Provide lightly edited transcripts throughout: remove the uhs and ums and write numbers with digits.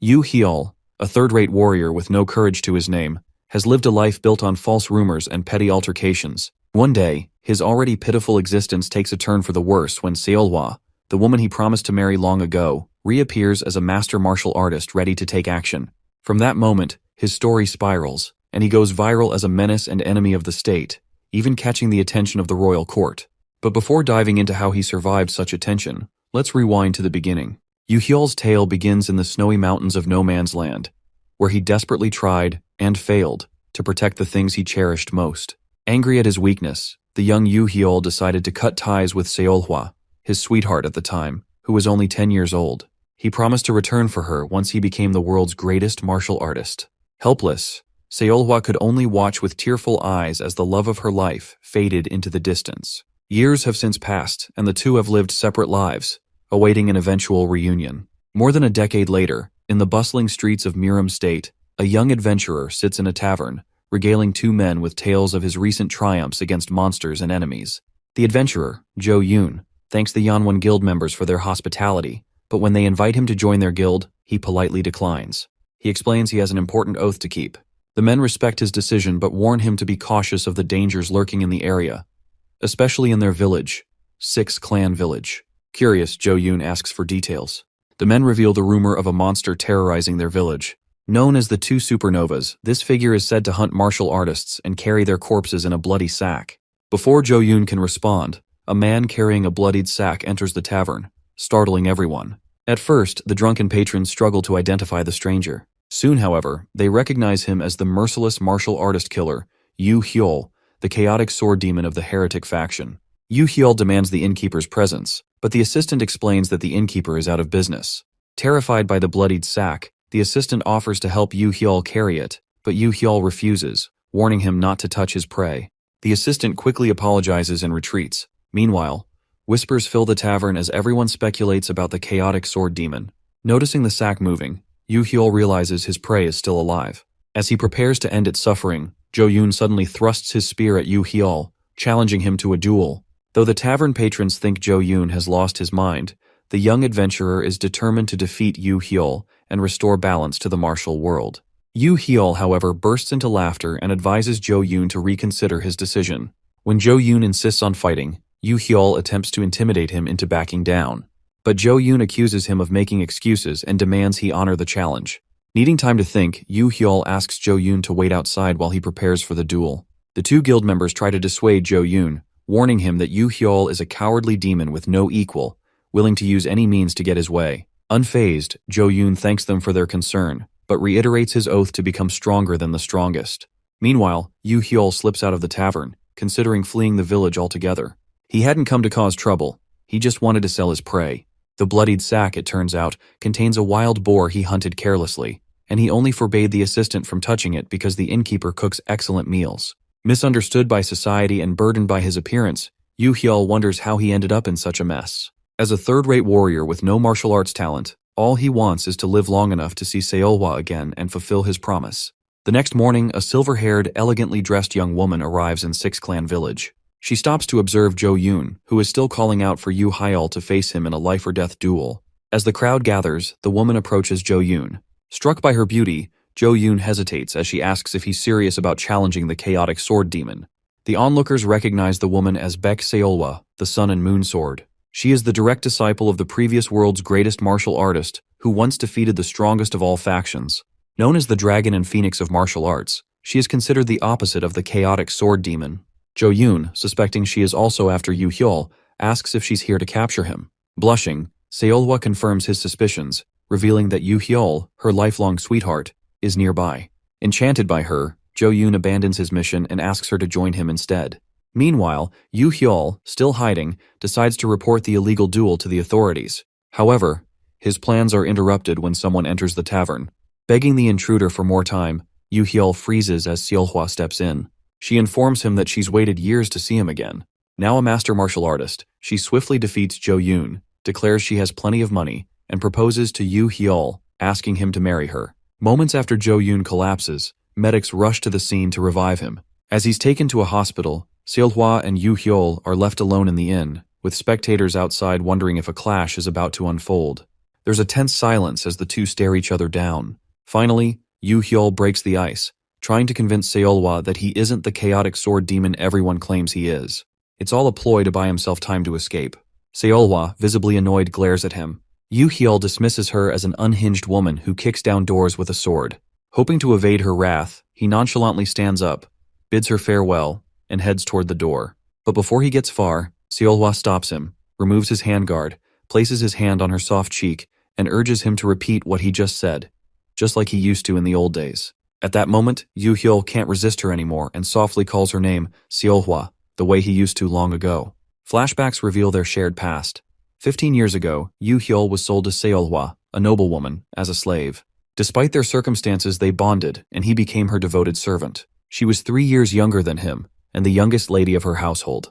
Yu Hyol, a third-rate warrior with no courage to his name, has lived a life built on false rumors and petty altercations. One day, his already pitiful existence takes a turn for the worse when Seolhwa, the woman he promised to marry long ago, reappears as a master martial artist ready to take action. From that moment, his story spirals, and he goes viral as a menace and enemy of the state, even catching the attention of the royal court. But before diving into how he survived such attention, let's rewind to the beginning. Yu Hyol's tale begins in the snowy mountains of no man's land, where he desperately tried, and failed, to protect the things he cherished most. Angry at his weakness, the young Yu Hyol decided to cut ties with Seolhwa, his sweetheart at the time, who was only 10 years old. He promised to return for her once he became the world's greatest martial artist. Helpless, Seolhwa could only watch with tearful eyes as the love of her life faded into the distance. Years have since passed, and the two have lived separate lives, awaiting an eventual reunion. More than a decade later, in the bustling streets of Miram State, a young adventurer sits in a tavern, regaling two men with tales of his recent triumphs against monsters and enemies. The adventurer, Jo Yoon, thanks the Yeonwon Guild members for their hospitality, but when they invite him to join their guild, he politely declines. He explains he has an important oath to keep. The men respect his decision but warn him to be cautious of the dangers lurking in the area, especially in their village, Six Clan Village. Curious, Jo Yoon asks for details. The men reveal the rumor of a monster terrorizing their village. Known as the Two Supernovas, this figure is said to hunt martial artists and carry their corpses in a bloody sack. Before Jo Yoon can respond, a man carrying a bloodied sack enters the tavern, startling everyone. At first, the drunken patrons struggle to identify the stranger. Soon, however, they recognize him as the merciless martial artist killer, Yu Hyol, the chaotic sword demon of the heretic faction. Yu Hyol demands the innkeeper's presence, but the assistant explains that the innkeeper is out of business. Terrified by the bloodied sack, the assistant offers to help Yu Hyol carry it, but Yu Hyol refuses, warning him not to touch his prey. The assistant quickly apologizes and retreats. Meanwhile, whispers fill the tavern as everyone speculates about the chaotic sword demon. Noticing the sack moving, Yu Hyol realizes his prey is still alive. As he prepares to end its suffering, Jo Yoon suddenly thrusts his spear at Yu Hyol, challenging him to a duel. Though the tavern patrons think Jo Yoon has lost his mind, the young adventurer is determined to defeat Yu Hyol and restore balance to the martial world. Yu Hyol, however, bursts into laughter and advises Jo Yoon to reconsider his decision. When Jo Yoon insists on fighting, Yu Hyol attempts to intimidate him into backing down. But Jo Yoon accuses him of making excuses and demands he honor the challenge. Needing time to think, Yu Hyol asks Jo Yoon to wait outside while he prepares for the duel. The two guild members try to dissuade Jo Yoon, warning him that Yu Hyol is a cowardly demon with no equal, willing to use any means to get his way. Unfazed, Jo Yoon thanks them for their concern, but reiterates his oath to become stronger than the strongest. Meanwhile, Yu Hyol slips out of the tavern, considering fleeing the village altogether. He hadn't come to cause trouble, he just wanted to sell his prey. The bloodied sack, it turns out, contains a wild boar he hunted carelessly, and he only forbade the assistant from touching it because the innkeeper cooks excellent meals. Misunderstood by society and burdened by his appearance, Yu Hyol wonders how he ended up in such a mess. As a third-rate warrior with no martial arts talent, all he wants is to live long enough to see Seolhwa again and fulfill his promise. The next morning, a silver-haired, elegantly dressed young woman arrives in Six Clan Village. She stops to observe Jo Yoon, who is still calling out for Yu Hyol to face him in a life-or-death duel. As the crowd gathers, the woman approaches Jo Yoon. Struck by her beauty, Jo Yoon hesitates as she asks if he's serious about challenging the chaotic sword demon. The onlookers recognize the woman as Baek Seolhwa, the Sun and Moon Sword. She is the direct disciple of the previous world's greatest martial artist, who once defeated the strongest of all factions. Known as the Dragon and Phoenix of martial arts, she is considered the opposite of the chaotic sword demon. Jo Yoon, suspecting she is also after Yu Hyol, asks if she's here to capture him. Blushing, Seolhwa confirms his suspicions, revealing that Yu Hyol, her lifelong sweetheart, is nearby. Enchanted by her, Jo Yoon abandons his mission and asks her to join him instead. Meanwhile, Yu Hyol, still hiding, decides to report the illegal duel to the authorities. However, his plans are interrupted when someone enters the tavern. Begging the intruder for more time, Yu Hyol freezes as Seolhwa steps in. She informs him that she's waited years to see him again. Now a master martial artist, she swiftly defeats Jo Yoon, declares she has plenty of money, and proposes to Yu Hyol, asking him to marry her. Moments after Jo Yoon collapses, medics rush to the scene to revive him. As he's taken to a hospital, Seolhwa and Yu Hyol are left alone in the inn, with spectators outside wondering if a clash is about to unfold. There's a tense silence as the two stare each other down. Finally, Yu Hyul breaks the ice, trying to convince Seolhwa that he isn't the chaotic sword demon everyone claims he is. It's all a ploy to buy himself time to escape. Seolhwa, visibly annoyed, glares at him. Yu Hyul dismisses her as an unhinged woman who kicks down doors with a sword. Hoping to evade her wrath, he nonchalantly stands up, bids her farewell, and heads toward the door. But before he gets far, Seolhwa stops him, removes his handguard, places his hand on her soft cheek, and urges him to repeat what he just said, just like he used to in the old days. At that moment, Yu Hyul can't resist her anymore and softly calls her name, Seolhwa, the way he used to long ago. Flashbacks reveal their shared past. 15 years ago, Yu Hyul was sold to Seolhwa, a noblewoman, as a slave. Despite their circumstances, they bonded, and he became her devoted servant. She was 3 years younger than him, and the youngest lady of her household.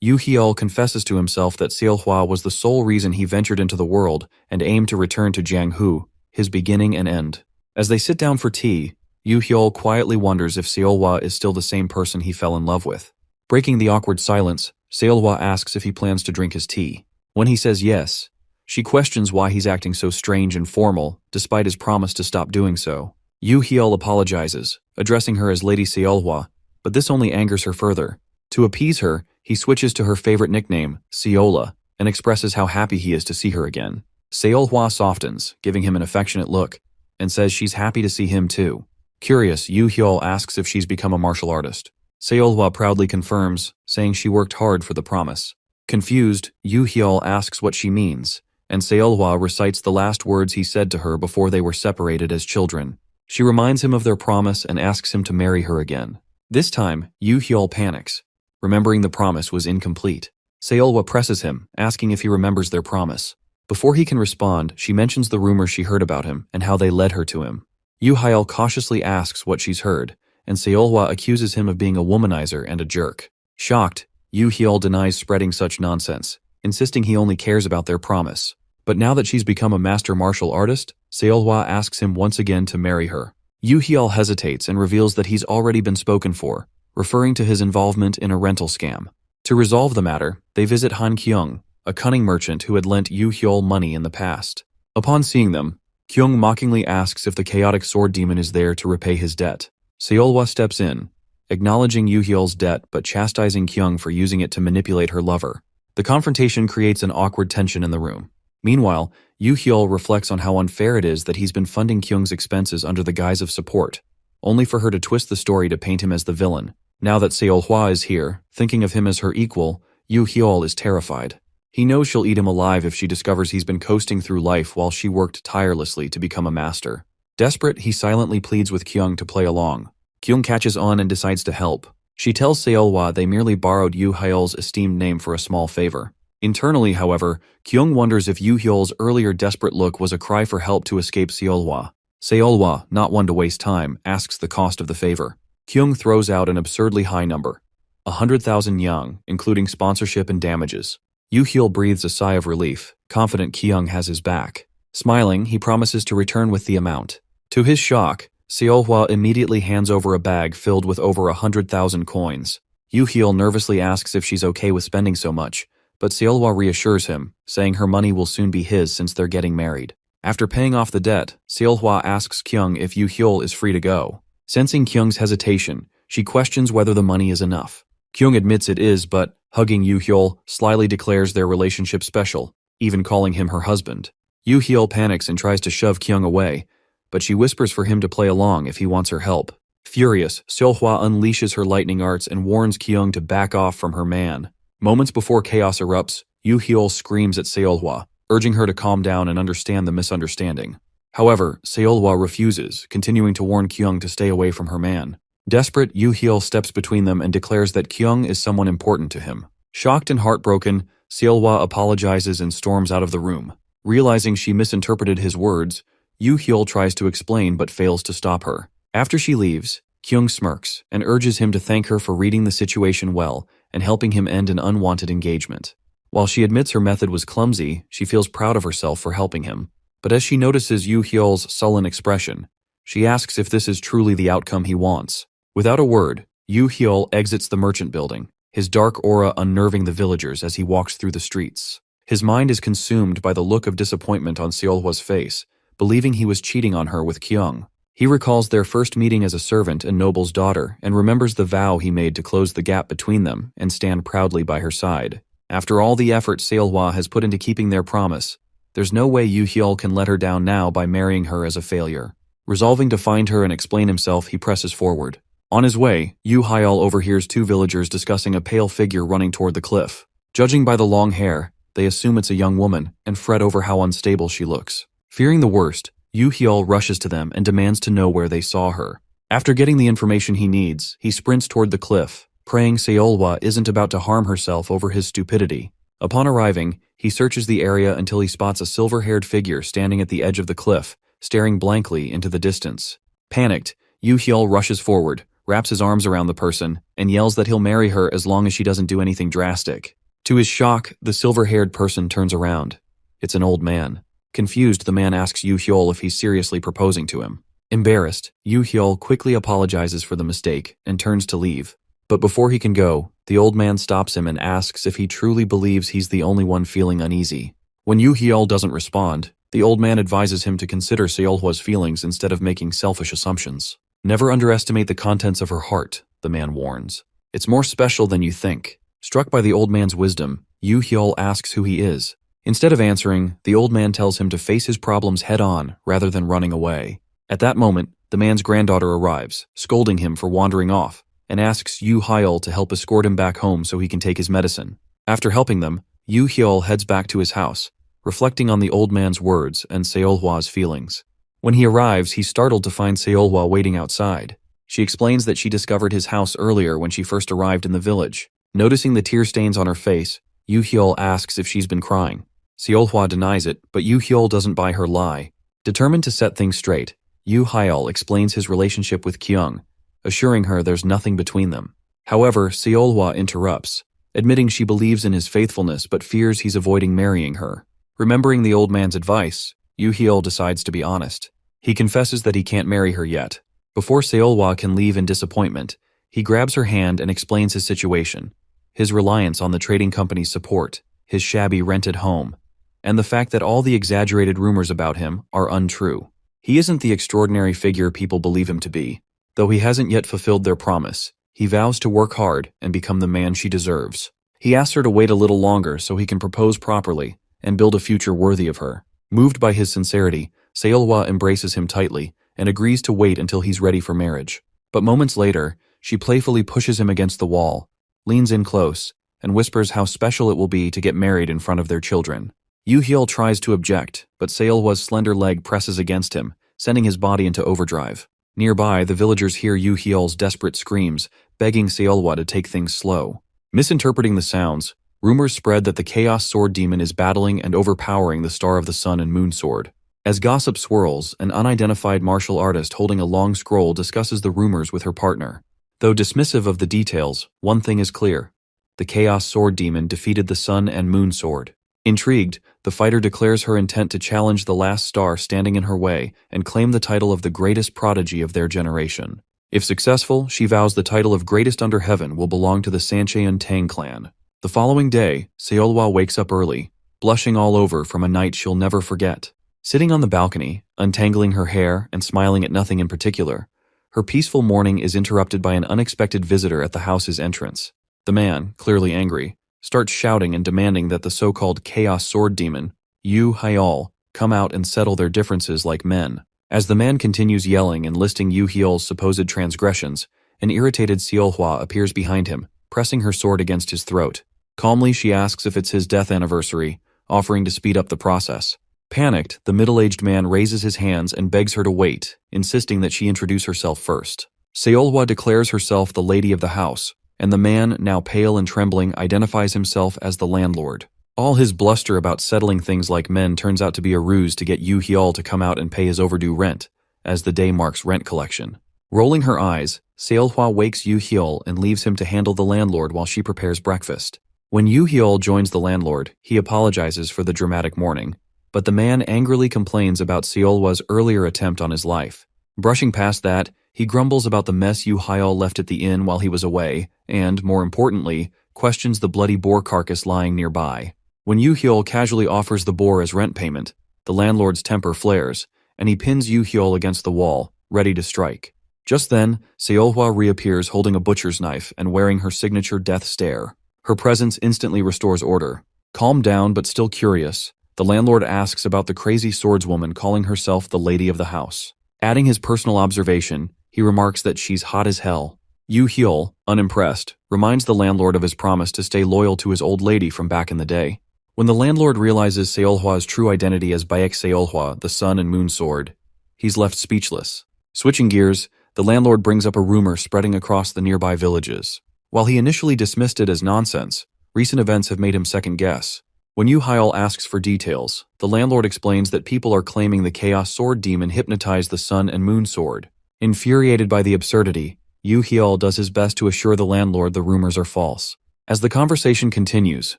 Yu Hyul confesses to himself that Seolhwa was the sole reason he ventured into the world and aimed to return to Jianghu, his beginning and end. As they sit down for tea, Yu Hyul quietly wonders if Seolhwa is still the same person he fell in love with. Breaking the awkward silence, Seolhwa asks if he plans to drink his tea. When he says yes, she questions why he's acting so strange and formal, despite his promise to stop doing so. Yu Hyul apologizes, addressing her as Lady Seolhwa, but this only angers her further. To appease her, he switches to her favorite nickname, Seola, and expresses how happy he is to see her again. Seolhwa softens, giving him an affectionate look, and says she's happy to see him too. Curious, Yu Hyul asks if she's become a martial artist. Seolhwa proudly confirms, saying she worked hard for the promise. Confused, Yu Hyul asks what she means, and Seolhwa recites the last words he said to her before they were separated as children. She reminds him of their promise and asks him to marry her again. This time, Yu Hyul panics, remembering the promise was incomplete. Seolhwa presses him, asking if he remembers their promise. Before he can respond, she mentions the rumors she heard about him and how they led her to him. Yu Hyul cautiously asks what she's heard, and Seolhwa accuses him of being a womanizer and a jerk. Shocked, Yu Hyul denies spreading such nonsense, insisting he only cares about their promise. But now that she's become a master martial artist, Seolhwa asks him once again to marry her. Yu Hyul hesitates and reveals that he's already been spoken for, referring to his involvement in a rental scam. To resolve the matter, they visit Han Kyung, a cunning merchant who had lent Yu Hyul money in the past. Upon seeing them, Kyung mockingly asks if the chaotic sword demon is there to repay his debt. Seolhwa steps in, acknowledging Yu Hyul's debt but chastising Kyung for using it to manipulate her lover. The confrontation creates an awkward tension in the room. Meanwhile, Yu Hyul reflects on how unfair it is that he's been funding Kyung's expenses under the guise of support, only for her to twist the story to paint him as the villain. Now that Seolhwa is here, thinking of him as her equal, Yu Hyul is terrified. He knows she'll eat him alive if she discovers he's been coasting through life while she worked tirelessly to become a master. Desperate, he silently pleads with Kyung to play along. Kyung catches on and decides to help. She tells Seolhwa they merely borrowed Yu Hyul's esteemed name for a small favor. Internally, however, Kyung wonders if Yu Hyul's earlier desperate look was a cry for help to escape Seolhwa. Seolhwa, not one to waste time, asks the cost of the favor. Kyung throws out an absurdly high number, 100,000 yang, including sponsorship and damages. Yu Hyul breathes a sigh of relief, confident Kyung has his back. Smiling, he promises to return with the amount. To his shock, Seolhwa immediately hands over a bag filled with over 100,000 coins. Yu Hyul nervously asks if she's okay with spending so much, but Seolhwa reassures him, saying her money will soon be his since they're getting married. After paying off the debt, Seolhwa asks Kyung if Yu Hyul is free to go. Sensing Kyung's hesitation, she questions whether the money is enough. Kyung admits it is, but, hugging Yu Hyul, slyly declares their relationship special, even calling him her husband. Yu Hyul panics and tries to shove Kyung away, but she whispers for him to play along if he wants her help. Furious, Seolhwa unleashes her lightning arts and warns Kyung to back off from her man. Moments before chaos erupts, Yu Hyul screams at Seolhwa, urging her to calm down and understand the misunderstanding. However, Seolhwa refuses, continuing to warn Kyung to stay away from her man. Desperate, Yu Hyul steps between them and declares that Kyung is someone important to him. Shocked and heartbroken, Seolhwa apologizes and storms out of the room. Realizing she misinterpreted his words, Yu Hyul tries to explain but fails to stop her. After she leaves, Kyung smirks and urges him to thank her for reading the situation well and helping him end an unwanted engagement. While she admits her method was clumsy, she feels proud of herself for helping him. But as she notices Yu Hyul's sullen expression, she asks if this is truly the outcome he wants. Without a word, Yu Hyul exits the merchant building, his dark aura unnerving the villagers as he walks through the streets. His mind is consumed by the look of disappointment on Seolhwa's face, believing he was cheating on her with Kyung. He recalls their first meeting as a servant and noble's daughter and remembers the vow he made to close the gap between them and stand proudly by her side. After all the effort Seolhwa has put into keeping their promise, there's no way Yoo Hyul can let her down now by marrying her as a failure. Resolving to find her and explain himself, he presses forward. On his way, Yoo Hyul overhears two villagers discussing a pale figure running toward the cliff. Judging by the long hair, they assume it's a young woman and fret over how unstable she looks. Fearing the worst, Yoo Hyul rushes to them and demands to know where they saw her. After getting the information he needs, he sprints toward the cliff, praying Seolhwa isn't about to harm herself over his stupidity. Upon arriving, he searches the area until he spots a silver-haired figure standing at the edge of the cliff, staring blankly into the distance. Panicked, Yoo Hyul rushes forward, wraps his arms around the person, and yells that he'll marry her as long as she doesn't do anything drastic. To his shock, the silver-haired person turns around. It's an old man. Confused, the man asks Yoo Hyul if he's seriously proposing to him. Embarrassed, Yoo Hyul quickly apologizes for the mistake and turns to leave. But before he can go, the old man stops him and asks if he truly believes he's the only one feeling uneasy. When Yoo Hyul doesn't respond, the old man advises him to consider Seolhwa's feelings instead of making selfish assumptions. Never underestimate the contents of her heart, the man warns. It's more special than you think. Struck by the old man's wisdom, Yoo Hyul asks who he is. Instead of answering, the old man tells him to face his problems head-on rather than running away. At that moment, the man's granddaughter arrives, scolding him for wandering off, and asks Yoo Hyul to help escort him back home so he can take his medicine. After helping them, Yoo Hyul heads back to his house, reflecting on the old man's words and Seolhwa's feelings. When he arrives, he's startled to find Seolhwa waiting outside. She explains that she discovered his house earlier when she first arrived in the village. Noticing the tear stains on her face, Yoo Hyul asks if she's been crying. Seolhwa denies it, but Yoo Hyul doesn't buy her lie. Determined to set things straight, Yoo Hyul explains his relationship with Kyung, assuring her there's nothing between them. However, Seolhwa interrupts, admitting she believes in his faithfulness but fears he's avoiding marrying her. Remembering the old man's advice, Yoo Hyul decides to be honest. He confesses that he can't marry her yet. Before Seolhwa can leave in disappointment, he grabs her hand and explains his situation, his reliance on the trading company's support, his shabby rented home, and the fact that all the exaggerated rumors about him are untrue. He isn't the extraordinary figure people believe him to be. Though he hasn't yet fulfilled their promise, he vows to work hard and become the man she deserves. He asks her to wait a little longer so he can propose properly and build a future worthy of her. Moved by his sincerity, Seolhwa embraces him tightly and agrees to wait until he's ready for marriage. But moments later, she playfully pushes him against the wall, leans in close, and whispers how special it will be to get married in front of their children. Yoo Hyul tries to object, but Seolhwa's slender leg presses against him, sending his body into overdrive. Nearby, the villagers hear Yoo Hyul's desperate screams, begging Seolhwa to take things slow. Misinterpreting the sounds, rumors spread that the Chaos Sword Demon is battling and overpowering the Star of the Sun and Moon Sword. As gossip swirls, an unidentified martial artist holding a long scroll discusses the rumors with her partner. Though dismissive of the details, one thing is clear. The Chaos Sword Demon defeated the Sun and Moon Sword. Intrigued, the fighter declares her intent to challenge the last star standing in her way and claim the title of the greatest prodigy of their generation. If successful, she vows the title of greatest under heaven will belong to the Sancheon Tang clan. The following day, Seolhwa wakes up early, blushing all over from a night she'll never forget. Sitting on the balcony, untangling her hair and smiling at nothing in particular, her peaceful morning is interrupted by an unexpected visitor at the house's entrance. The man, clearly angry, starts shouting and demanding that the so-called Chaos Sword Demon, Yoo Hyul, come out and settle their differences like men. As the man continues yelling and listing Yoo Hyul's supposed transgressions, an irritated Seolhwa appears behind him, pressing her sword against his throat. Calmly, she asks if it's his death anniversary, offering to speed up the process. Panicked, the middle-aged man raises his hands and begs her to wait, insisting that she introduce herself first. Seolhwa declares herself the lady of the house, and the man, now pale and trembling, identifies himself as the landlord. All his bluster about settling things like men turns out to be a ruse to get Yoo Hyul to come out and pay his overdue rent, as the day marks rent collection. Rolling her eyes, Seolhwa wakes Yoo Hyul and leaves him to handle the landlord while she prepares breakfast. When Yoo Hyul joins the landlord, he apologizes for the dramatic morning, but the man angrily complains about Seolhwa's earlier attempt on his life. Brushing past that, he grumbles about the mess Yoo Hyul left at the inn while he was away, and, more importantly, questions the bloody boar carcass lying nearby. When Yu Hyul casually offers the boar as rent payment, the landlord's temper flares, and he pins Yu Hyul against the wall, ready to strike. Just then, Seolhwa reappears holding a butcher's knife and wearing her signature death stare. Her presence instantly restores order. Calmed down but still curious, the landlord asks about the crazy swordswoman calling herself the lady of the house. Adding his personal observation, he remarks that she's hot as hell. Yu Hyul, unimpressed, reminds the landlord of his promise to stay loyal to his old lady from back in the day. When the landlord realizes Seolhwa's true identity as Baek Seolhwa, the sun and moon sword, he's left speechless. Switching gears, the landlord brings up a rumor spreading across the nearby villages. While he initially dismissed it as nonsense, recent events have made him second guess. When Yu Hyul asks for details, the landlord explains that people are claiming the Chaos Sword Demon hypnotized the sun and moon sword. Infuriated by the absurdity, Yu Hyul does his best to assure the landlord the rumors are false. As the conversation continues,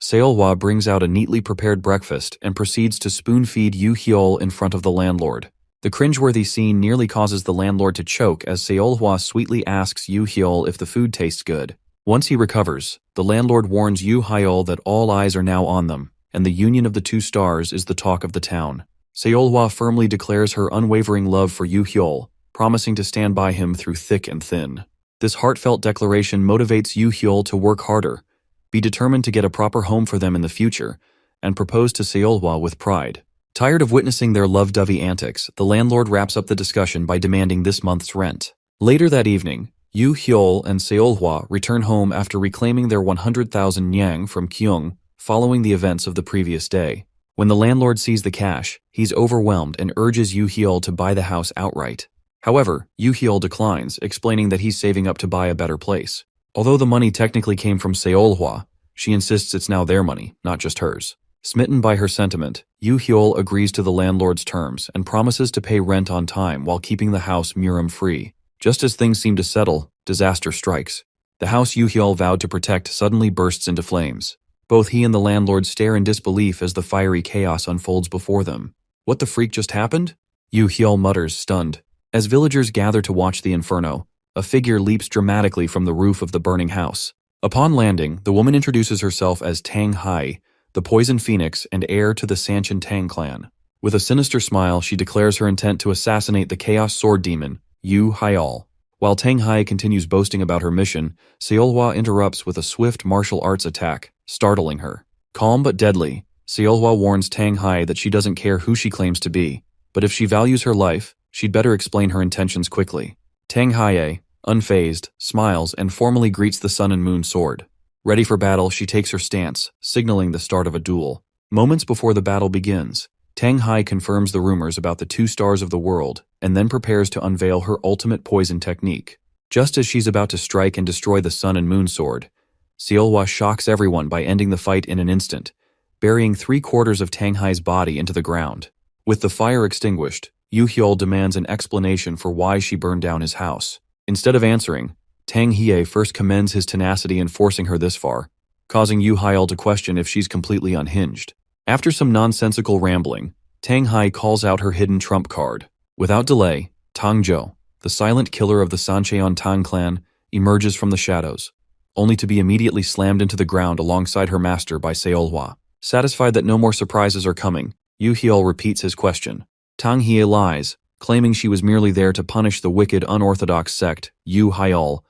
Seolhwa brings out a neatly prepared breakfast and proceeds to spoon-feed Yu Hyul in front of the landlord. The cringeworthy scene nearly causes the landlord to choke as Seolhwa sweetly asks Yu Hyul if the food tastes good. Once he recovers, the landlord warns Yu Hyul that all eyes are now on them, and the union of the two stars is the talk of the town. Seolhwa firmly declares her unwavering love for Yu Hyul, promising to stand by him through thick and thin. This heartfelt declaration motivates Yu Hyul to work harder, be determined to get a proper home for them in the future, and propose to Seolhwa with pride. Tired of witnessing their lovey-dovey antics, the landlord wraps up the discussion by demanding this month's rent. Later that evening, Yu Hyul and Seolhwa return home after reclaiming their 100,000 nyang from Kyung following the events of the previous day. When the landlord sees the cash, he's overwhelmed and urges Yu Hyul to buy the house outright. However, Yu Hyul declines, explaining that he's saving up to buy a better place. Although the money technically came from Seolhwa, she insists it's now their money, not just hers. Smitten by her sentiment, Yu Hyul agrees to the landlord's terms and promises to pay rent on time while keeping the house Murim-free. Just as things seem to settle, disaster strikes. The house Yu Hyul vowed to protect suddenly bursts into flames. Both he and the landlord stare in disbelief as the fiery chaos unfolds before them. What the freak just happened? Yu Hyul mutters, stunned. As villagers gather to watch the inferno, a figure leaps dramatically from the roof of the burning house. Upon landing, the woman introduces herself as Tang Hai, the Poison Phoenix and heir to the Sanchin Tang clan. With a sinister smile, she declares her intent to assassinate the Chaos Sword Demon, Yu Hyul. While Tang Hai continues boasting about her mission, Seolhwa interrupts with a swift martial arts attack, startling her. Calm but deadly, Seolhwa warns Tang Hai that she doesn't care who she claims to be, but if she values her life, she'd better explain her intentions quickly. Tang Hai, unfazed, smiles and formally greets the sun and moon sword. Ready for battle, she takes her stance, signaling the start of a duel. Moments before the battle begins, Tang Hai confirms the rumors about the two stars of the world and then prepares to unveil her ultimate poison technique. Just as she's about to strike and destroy the sun and moon sword, Seolhwa shocks everyone by ending the fight in an instant, burying 3/4 of Tang Hai's body into the ground. With the fire extinguished, Yu Hyul demands an explanation for why she burned down his house. Instead of answering, Tang Hie first commends his tenacity in forcing her this far, causing Yu Hyul to question if she's completely unhinged. After some nonsensical rambling, Tang Hai calls out her hidden trump card. Without delay, Tang Zhou, the silent killer of the Sancheon Tang clan, emerges from the shadows, only to be immediately slammed into the ground alongside her master by Seolhwa. Satisfied that no more surprises are coming, Yu Hyul repeats his question. Tang Hie lies, claiming she was merely there to punish the wicked unorthodox sect, Yu Hyul,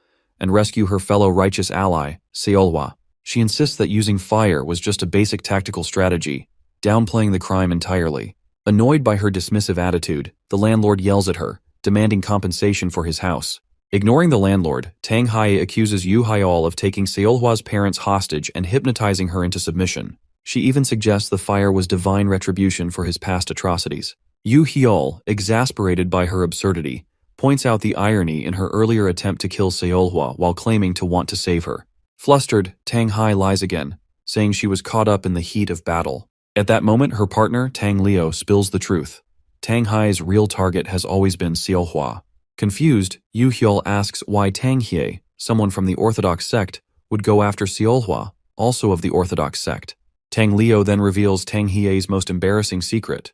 and rescue her fellow righteous ally, Seolhwa. She insists that using fire was just a basic tactical strategy, downplaying the crime entirely. Annoyed by her dismissive attitude, the landlord yells at her, demanding compensation for his house. Ignoring the landlord, Tang Hai accuses Yu Hyul of taking Seolhwa's parents hostage and hypnotizing her into submission. She even suggests the fire was divine retribution for his past atrocities. Yu Hyul, exasperated by her absurdity, points out the irony in her earlier attempt to kill Seolhwa while claiming to want to save her. Flustered, Tang Hai lies again, saying she was caught up in the heat of battle. At that moment, her partner, Tang Leo, spills the truth. Tang Hai's real target has always been Seolhwa. Confused, Yu Hyul asks why Tang Hie, someone from the Orthodox sect, would go after Seolhwa, also of the Orthodox sect. Tang Leo then reveals Tang Hie's most embarrassing secret.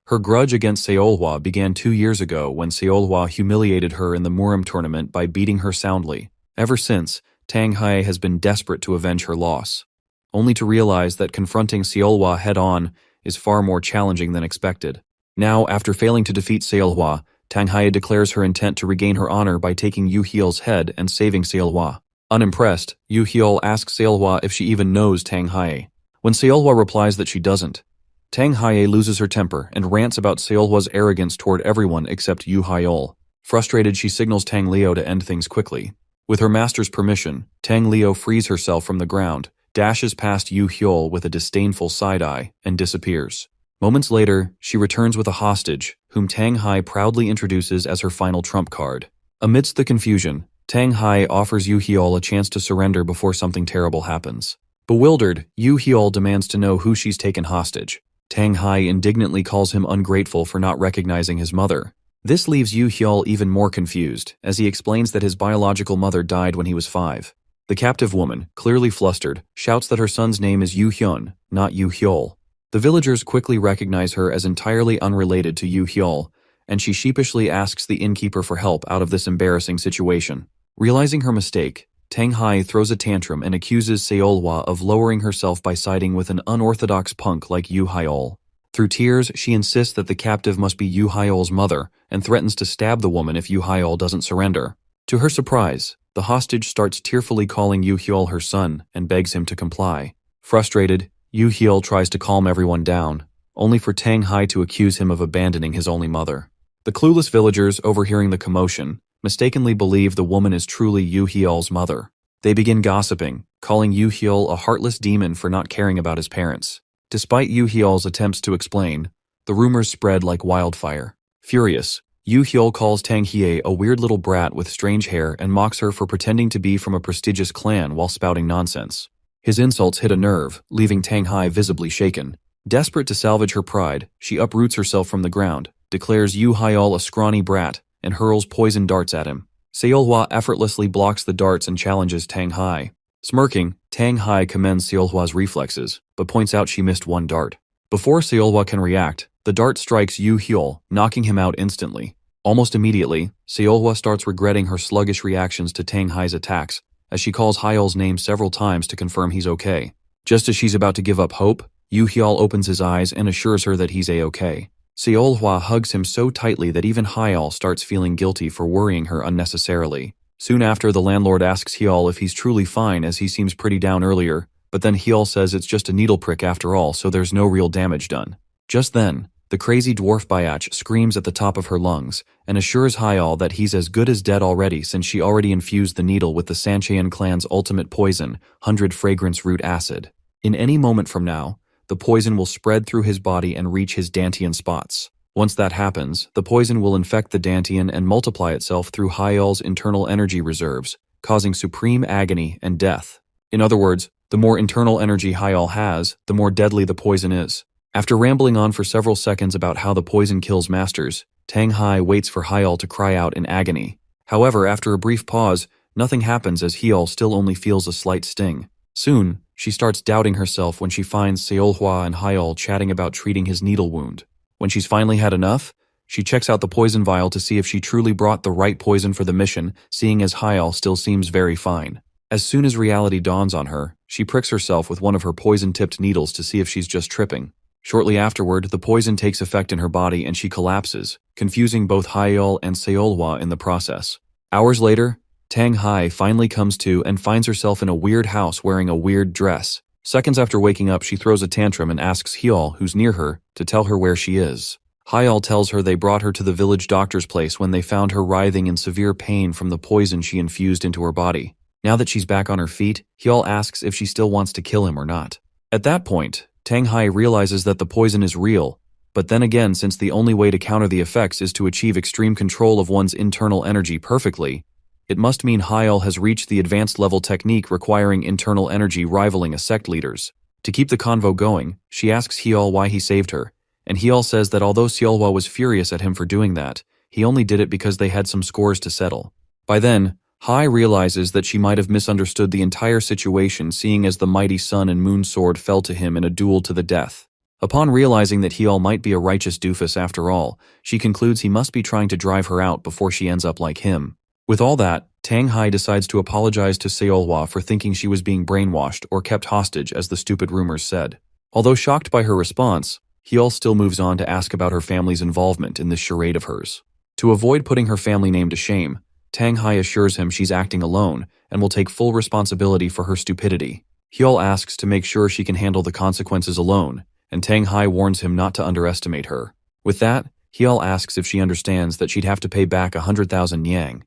Her grudge against Seolhwa began 2 years ago when Seolhwa humiliated her in the Murim tournament by beating her soundly. Ever since, Tang Hai has been desperate to avenge her loss. only to realize that confronting Seolhwa head-on is far more challenging than expected. Now, after failing to defeat Seolhwa, Tang Hae declares her intent to regain her honor by taking Yu Heol's head and saving Seolhwa. Unimpressed, Yu Heol asks Seolhwa if she even knows Tang Hae. When Seolhwa replies that she doesn't, Tang Hae loses her temper and rants about Seolhwa's arrogance toward everyone except Yu Heol. Frustrated, she signals Tang Leo to end things quickly. With her master's permission, Tang Leo frees herself from the ground, dashes past Yu Heol with a disdainful side-eye, and disappears. Moments later, she returns with a hostage, whom Tang Hae proudly introduces as her final trump card. Amidst the confusion, Tang Hae offers Yu Heol a chance to surrender before something terrible happens. Bewildered, Yu Heol demands to know who she's taken hostage. Tang Hae indignantly calls him ungrateful for not recognizing his mother. This leaves Yu Heol even more confused, as he explains that his biological mother died when he was 5. The captive woman, clearly flustered, shouts that her son's name is Yu Hyun, not Yu Heol. The villagers quickly recognize her as entirely unrelated to Yu Heol, and she sheepishly asks the innkeeper for help out of this embarrassing situation. Realizing her mistake, Tang Hae throws a tantrum and accuses Seolhwa of lowering herself by siding with an unorthodox punk like Yu Heol. Through tears, she insists that the captive must be Yu Heol's mother and threatens to stab the woman if Yu Heol doesn't surrender. To her surprise, the hostage starts tearfully calling Yu Heol her son and begs him to comply. Frustrated, Yu Heol tries to calm everyone down, only for Tang Hae to accuse him of abandoning his only mother. The clueless villagers, overhearing the commotion, mistakenly believe the woman is truly Yu Heol's mother. They begin gossiping, calling Yu Heol a heartless demon for not caring about his parents. Despite Yu Heol's attempts to explain, the rumors spread like wildfire. Furious, Yu Heol calls Tang Hae a weird little brat with strange hair and mocks her for pretending to be from a prestigious clan while spouting nonsense. His insults hit a nerve, leaving Tang Hae visibly shaken. Desperate to salvage her pride, she uproots herself from the ground, declares Yu Heol a scrawny brat, and hurls poison darts at him. Seolhwa effortlessly blocks the darts and challenges Tang Hae. Smirking, Tang Hae commends Seolhwa's reflexes, but points out she missed one dart. Before Seolhwa can react, the dart strikes Yu Heol, knocking him out instantly. Almost immediately, Seolhwa starts regretting her sluggish reactions to Tang Hae's attacks, as she calls Heol's name several times to confirm he's okay. Just as she's about to give up hope, Yu Heol opens his eyes and assures her that he's a-okay. Seolhwa hugs him so tightly that even Heol starts feeling guilty for worrying her unnecessarily. Soon after, the landlord asks Heol if he's truly fine, as he seems pretty down earlier, but then Heol says it's just a needle prick after all, so there's no real damage done. Just then, the crazy dwarf Bayach screams at the top of her lungs and assures Heol that he's as good as dead already, since she already infused the needle with the Sancheon clan's ultimate poison, 100 fragrance root acid. In any moment from now, the poison will spread through his body and reach his Dantian spots. Once that happens, the poison will infect the Dantian and multiply itself through Heol's internal energy reserves, causing supreme agony and death. In other words, the more internal energy Heol has, the more deadly the poison is. After rambling on for several seconds about how the poison kills masters, Tang Hae waits for Heol to cry out in agony. However, after a brief pause, nothing happens, as Heol still only feels a slight sting. Soon, she starts doubting herself when she finds Seolhwa and Heol chatting about treating his needle wound. When she's finally had enough, she checks out the poison vial to see if she truly brought the right poison for the mission, seeing as Heol still seems very fine. As soon as reality dawns on her, she pricks herself with one of her poison-tipped needles to see if she's just tripping. Shortly afterward, the poison takes effect in her body and she collapses, confusing both Heol and Seolhwa in the process. Hours later, Tang Hae finally comes to and finds herself in a weird house wearing a weird dress. Seconds after waking up, she throws a tantrum and asks Heol, who's near her, to tell her where she is. Heol tells her they brought her to the village doctor's place when they found her writhing in severe pain from the poison she infused into her body. Now that she's back on her feet, Heol asks if she still wants to kill him or not. At that point, Tang Hae realizes that the poison is real, but then again, since the only way to counter the effects is to achieve extreme control of one's internal energy perfectly, it must mean Heol has reached the advanced level technique requiring internal energy rivaling a sect leader's. To keep the convo going, she asks Heol why he saved her, and Heol says that although Seolhwa was furious at him for doing that, he only did it because they had some scores to settle. By then, Hae realizes that she might have misunderstood the entire situation, seeing as the mighty sun and moon sword fell to him in a duel to the death. Upon realizing that Heol might be a righteous doofus after all, she concludes he must be trying to drive her out before she ends up like him. With all that, Tang Hai decides to apologize to Seolhwa for thinking she was being brainwashed or kept hostage as the stupid rumors said. Although shocked by her response, Hyul still moves on to ask about her family's involvement in this charade of hers. To avoid putting her family name to shame, Tang Hai assures him she's acting alone and will take full responsibility for her stupidity. Hyul asks to make sure she can handle the consequences alone, and Tang Hai warns him not to underestimate her. With that, Hyul asks if she understands that she'd have to pay back 100,000 yang.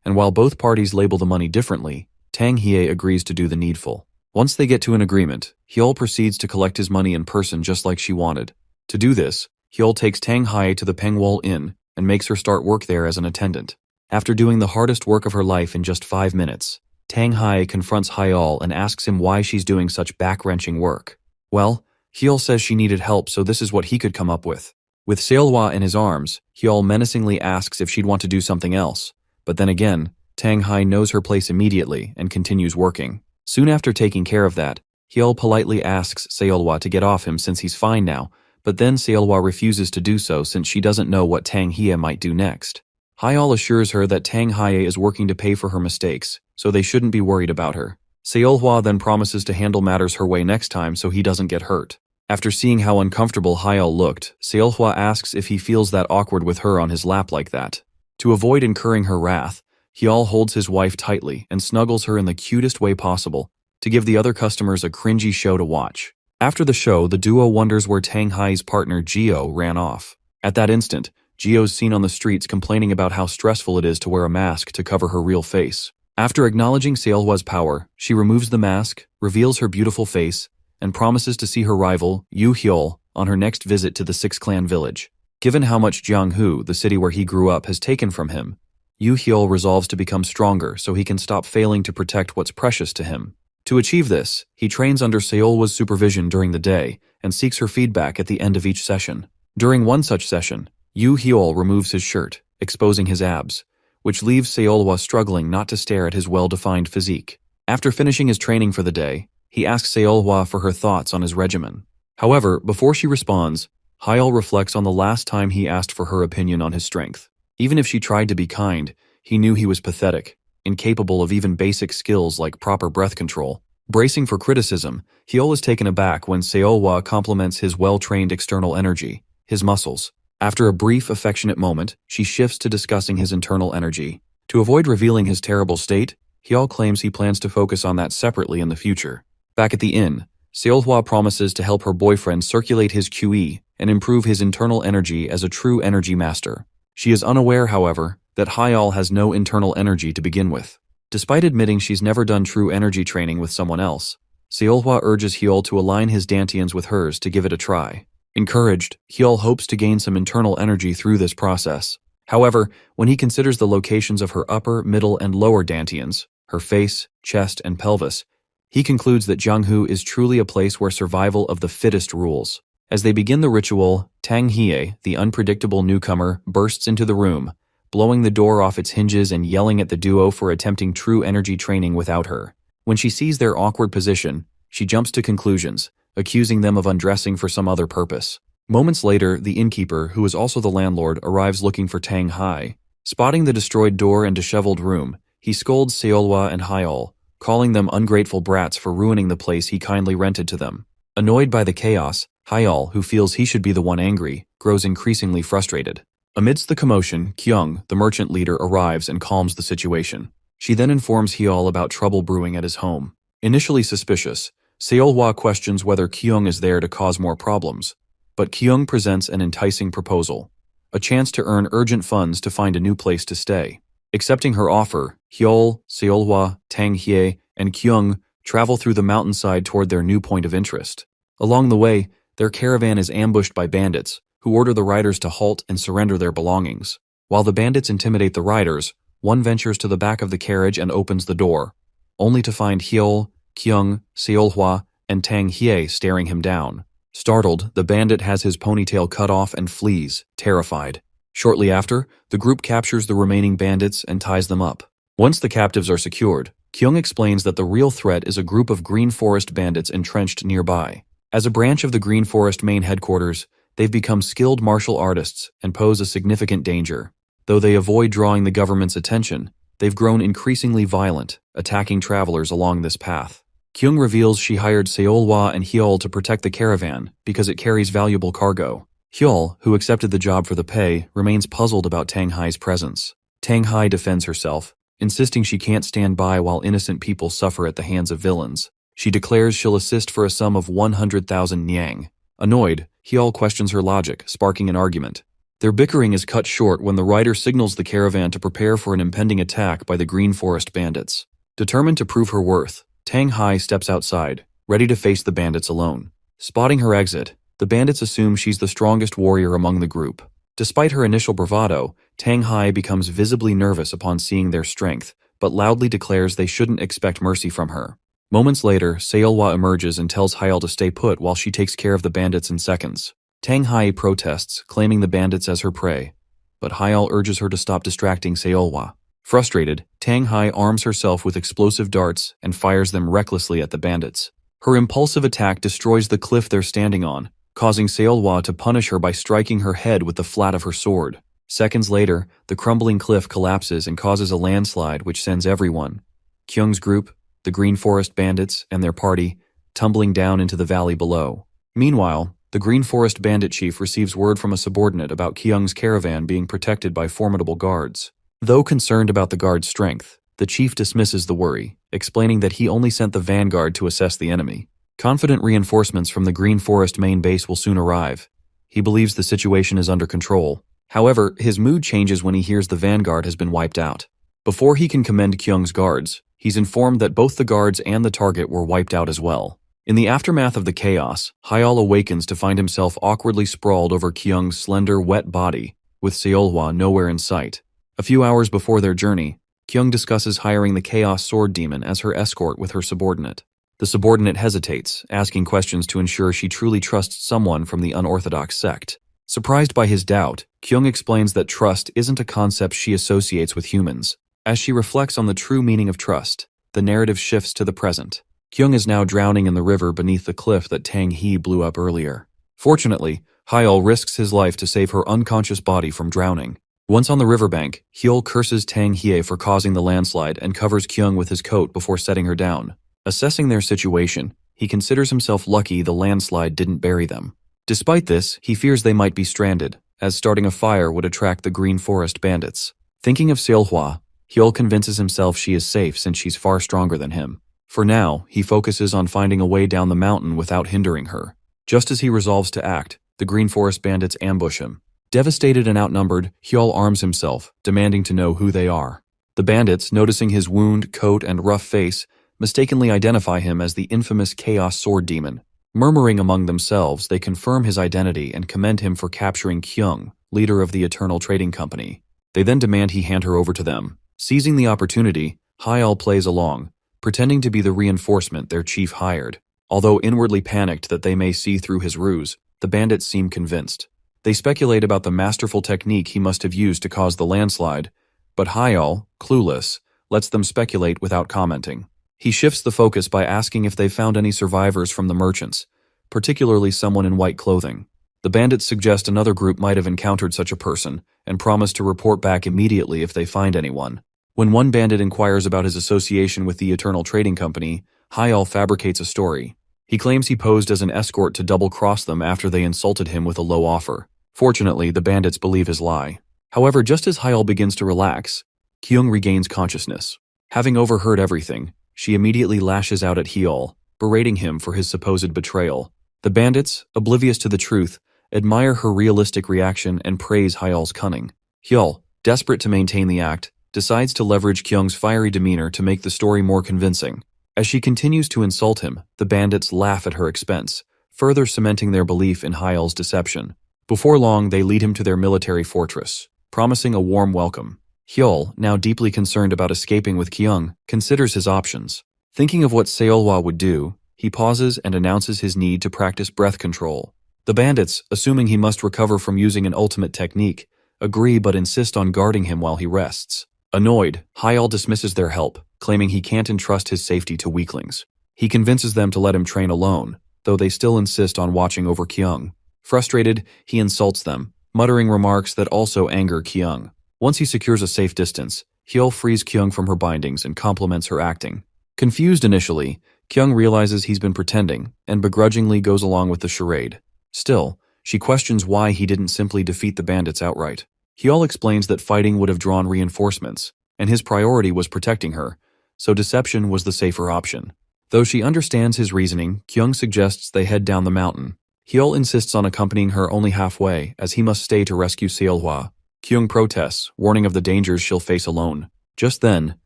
And while both parties label the money differently, Tang Hye agrees to do the needful. Once they get to an agreement, Hyul proceeds to collect his money in person just like she wanted. To do this, Hyul takes Tang Hai to the Pengwol Inn and makes her start work there as an attendant. After doing the hardest work of her life in just 5 minutes, Tang Hai confronts Hyul and asks him why she's doing such back-wrenching work. Well, Hyul says she needed help, so this is what he could come up with. With Seolhwa in his arms, Hyul menacingly asks if she'd want to do something else, but then again, Tang Hai knows her place immediately and continues working. Soon after taking care of that, Hyul politely asks Seolhwa to get off him since he's fine now, but then Seolhwa refuses to do so since she doesn't know what Tang Hye might do next. Hyul assures her that Tang Hye is working to pay for her mistakes, so they shouldn't be worried about her. Seolhwa then promises to handle matters her way next time so he doesn't get hurt. After seeing how uncomfortable Hyul looked, Seolhwa asks if he feels that awkward with her on his lap like that. To avoid incurring her wrath, Hyul holds his wife tightly and snuggles her in the cutest way possible to give the other customers a cringy show to watch. After the show, the duo wonders where Tang Hai's partner Gio ran off. At that instant, Gio's seen on the streets complaining about how stressful it is to wear a mask to cover her real face. After acknowledging Seolhwa's power, she removes the mask, reveals her beautiful face, and promises to see her rival, Yoo Hyul, on her next visit to the Six-Clan village. Given how much Gyeonghu, the city where he grew up, has taken from him, Yoo Hyul resolves to become stronger so he can stop failing to protect what's precious to him. To achieve this, he trains under Seolhwa's supervision during the day and seeks her feedback at the end of each session. During one such session, Yoo Hyul removes his shirt, exposing his abs, which leaves Seolhwa struggling not to stare at his well-defined physique. After finishing his training for the day, he asks Seolhwa for her thoughts on his regimen. However, before she responds, Hyul reflects on the last time he asked for her opinion on his strength. Even if she tried to be kind, he knew he was pathetic, incapable of even basic skills like proper breath control. Bracing for criticism, Hyul is taken aback when Seolhwa compliments his well-trained external energy, his muscles. After a brief, affectionate moment, she shifts to discussing his internal energy. To avoid revealing his terrible state, Hyul claims he plans to focus on that separately in the future. Back at the inn, Seolhwa promises to help her boyfriend circulate his QE and improve his internal energy as a true energy master. She is unaware, however, that Hyul has no internal energy to begin with. Despite admitting she's never done true energy training with someone else, Seolhwa urges Hyul to align his dantians with hers to give it a try. Encouraged, Hyul hopes to gain some internal energy through this process. However, when he considers the locations of her upper, middle, and lower dantians, her face, chest, and pelvis, he concludes that Gyeonghu is truly a place where survival of the fittest rules. As they begin the ritual, Tang Hye, the unpredictable newcomer, bursts into the room, blowing the door off its hinges and yelling at the duo for attempting true energy training without her. When she sees their awkward position, she jumps to conclusions, accusing them of undressing for some other purpose. Moments later, the innkeeper, who is also the landlord, arrives looking for Tang Hai. Spotting the destroyed door and disheveled room, he scolds Seolhwa and Hyul, calling them ungrateful brats for ruining the place he kindly rented to them. Annoyed by the chaos, Hyul, who feels he should be the one angry, grows increasingly frustrated. Amidst the commotion, Kyung, the merchant leader, arrives and calms the situation. She then informs Hyul about trouble brewing at his home. Initially suspicious, Seolhwa questions whether Kyung is there to cause more problems, but Kyung presents an enticing proposal, a chance to earn urgent funds to find a new place to stay. Accepting her offer, Hyul, Seolhwa, Tang Hye, and Kyung travel through the mountainside toward their new point of interest. Along the way, their caravan is ambushed by bandits, who order the riders to halt and surrender their belongings. While the bandits intimidate the riders, one ventures to the back of the carriage and opens the door, only to find Hyul, Kyung, Seolhwa, and Tang Hye staring him down. Startled, the bandit has his ponytail cut off and flees, terrified. Shortly after, the group captures the remaining bandits and ties them up. Once the captives are secured, Kyung explains that the real threat is a group of Green Forest bandits entrenched nearby. As a branch of the Green Forest main headquarters, they've become skilled martial artists and pose a significant danger. Though they avoid drawing the government's attention, they've grown increasingly violent, attacking travelers along this path. Kyung reveals she hired Seolhwa and Hyul to protect the caravan because it carries valuable cargo. Hyul, who accepted the job for the pay, remains puzzled about Tang Hai's presence. Tang Hai defends herself, insisting she can't stand by while innocent people suffer at the hands of villains. She declares she'll assist for a sum of 100,000 nyang. Annoyed, Hyul questions her logic, sparking an argument. Their bickering is cut short when the rider signals the caravan to prepare for an impending attack by the Green Forest bandits. Determined to prove her worth, Tang Hai steps outside, ready to face the bandits alone. Spotting her exit, the bandits assume she's the strongest warrior among the group. Despite her initial bravado, Tang Hai becomes visibly nervous upon seeing their strength, but loudly declares they shouldn't expect mercy from her. Moments later, Seolhwa emerges and tells Hyul to stay put while she takes care of the bandits in seconds. Tang Hai protests, claiming the bandits as her prey, but Hyul urges her to stop distracting Seolhwa. Frustrated, Tang Hai arms herself with explosive darts and fires them recklessly at the bandits. Her impulsive attack destroys the cliff they're standing on, causing Seolhwa to punish her by striking her head with the flat of her sword. Seconds later, the crumbling cliff collapses and causes a landslide which sends everyone, Kyung's group, the Green Forest bandits, and their party, tumbling down into the valley below. Meanwhile, the Green Forest bandit chief receives word from a subordinate about Kyung's caravan being protected by formidable guards. Though concerned about the guard's strength, the chief dismisses the worry, explaining that he only sent the vanguard to assess the enemy. Confident reinforcements from the Green Forest main base will soon arrive. He believes the situation is under control. However, his mood changes when he hears the vanguard has been wiped out. Before he can commend Kyung's guards, he's informed that both the guards and the target were wiped out as well. In the aftermath of the chaos, Hyul awakens to find himself awkwardly sprawled over Kyung's slender, wet body, with Seolhwa nowhere in sight. A few hours before their journey, Kyung discusses hiring the Chaos Sword Demon as her escort with her subordinate. The subordinate hesitates, asking questions to ensure she truly trusts someone from the unorthodox sect. Surprised by his doubt, Kyung explains that trust isn't a concept she associates with humans. As she reflects on the true meaning of trust, the narrative shifts to the present. Kyung is now drowning in the river beneath the cliff that Tang Hee blew up earlier. Fortunately, Hyul risks his life to save her unconscious body from drowning. Once on the riverbank, Hyul curses Tang Hye for causing the landslide and covers Kyung with his coat before setting her down. Assessing their situation, he considers himself lucky the landslide didn't bury them. Despite this, he fears they might be stranded, as starting a fire would attract the Green Forest bandits. Thinking of Seolhwa, Hyul convinces himself she is safe since she's far stronger than him. For now, he focuses on finding a way down the mountain without hindering her. Just as he resolves to act, the Green Forest bandits ambush him. Devastated and outnumbered, Hyul arms himself, demanding to know who they are. The bandits, noticing his wound, coat, and rough face, mistakenly identify him as the infamous Chaos Sword Demon. Murmuring among themselves, they confirm his identity and commend him for capturing Kyung, leader of the Eternal Trading Company. They then demand he hand her over to them. Seizing the opportunity, Hyul plays along, pretending to be the reinforcement their chief hired. Although inwardly panicked that they may see through his ruse, the bandits seem convinced. They speculate about the masterful technique he must have used to cause the landslide, but Hyul, clueless, lets them speculate without commenting. He shifts the focus by asking if they found any survivors from the merchants, particularly someone in white clothing. The bandits suggest another group might have encountered such a person and promise to report back immediately if they find anyone. When one bandit inquires about his association with the Eternal Trading Company, Hyul fabricates a story. He claims he posed as an escort to double-cross them after they insulted him with a low offer. Fortunately, the bandits believe his lie. However, just as Hyul begins to relax, Kyung regains consciousness. Having overheard everything, she immediately lashes out at Hyul, berating him for his supposed betrayal. The bandits, oblivious to the truth, admire her realistic reaction and praise Hyul's cunning. Hyul, desperate to maintain the act, decides to leverage Kyung's fiery demeanor to make the story more convincing. As she continues to insult him, the bandits laugh at her expense, further cementing their belief in Hyul's deception. Before long, they lead him to their military fortress, promising a warm welcome. Hyul, now deeply concerned about escaping with Kyung, considers his options. Thinking of what Seolhwa would do, he pauses and announces his need to practice breath control. The bandits, assuming he must recover from using an ultimate technique, agree but insist on guarding him while he rests. Annoyed, Hyul dismisses their help, claiming he can't entrust his safety to weaklings. He convinces them to let him train alone, though they still insist on watching over Kyung. Frustrated, he insults them, muttering remarks that also anger Kyung. Once he secures a safe distance, Hyul frees Kyung from her bindings and compliments her acting. Confused initially, Kyung realizes he's been pretending and begrudgingly goes along with the charade. Still, she questions why he didn't simply defeat the bandits outright. Hyul explains that fighting would have drawn reinforcements, and his priority was protecting her, so deception was the safer option. Though she understands his reasoning, Kyung suggests they head down the mountain. Hyul insists on accompanying her only halfway, as he must stay to rescue Seolhwa. Kyung protests, warning of the dangers she'll face alone. Just then,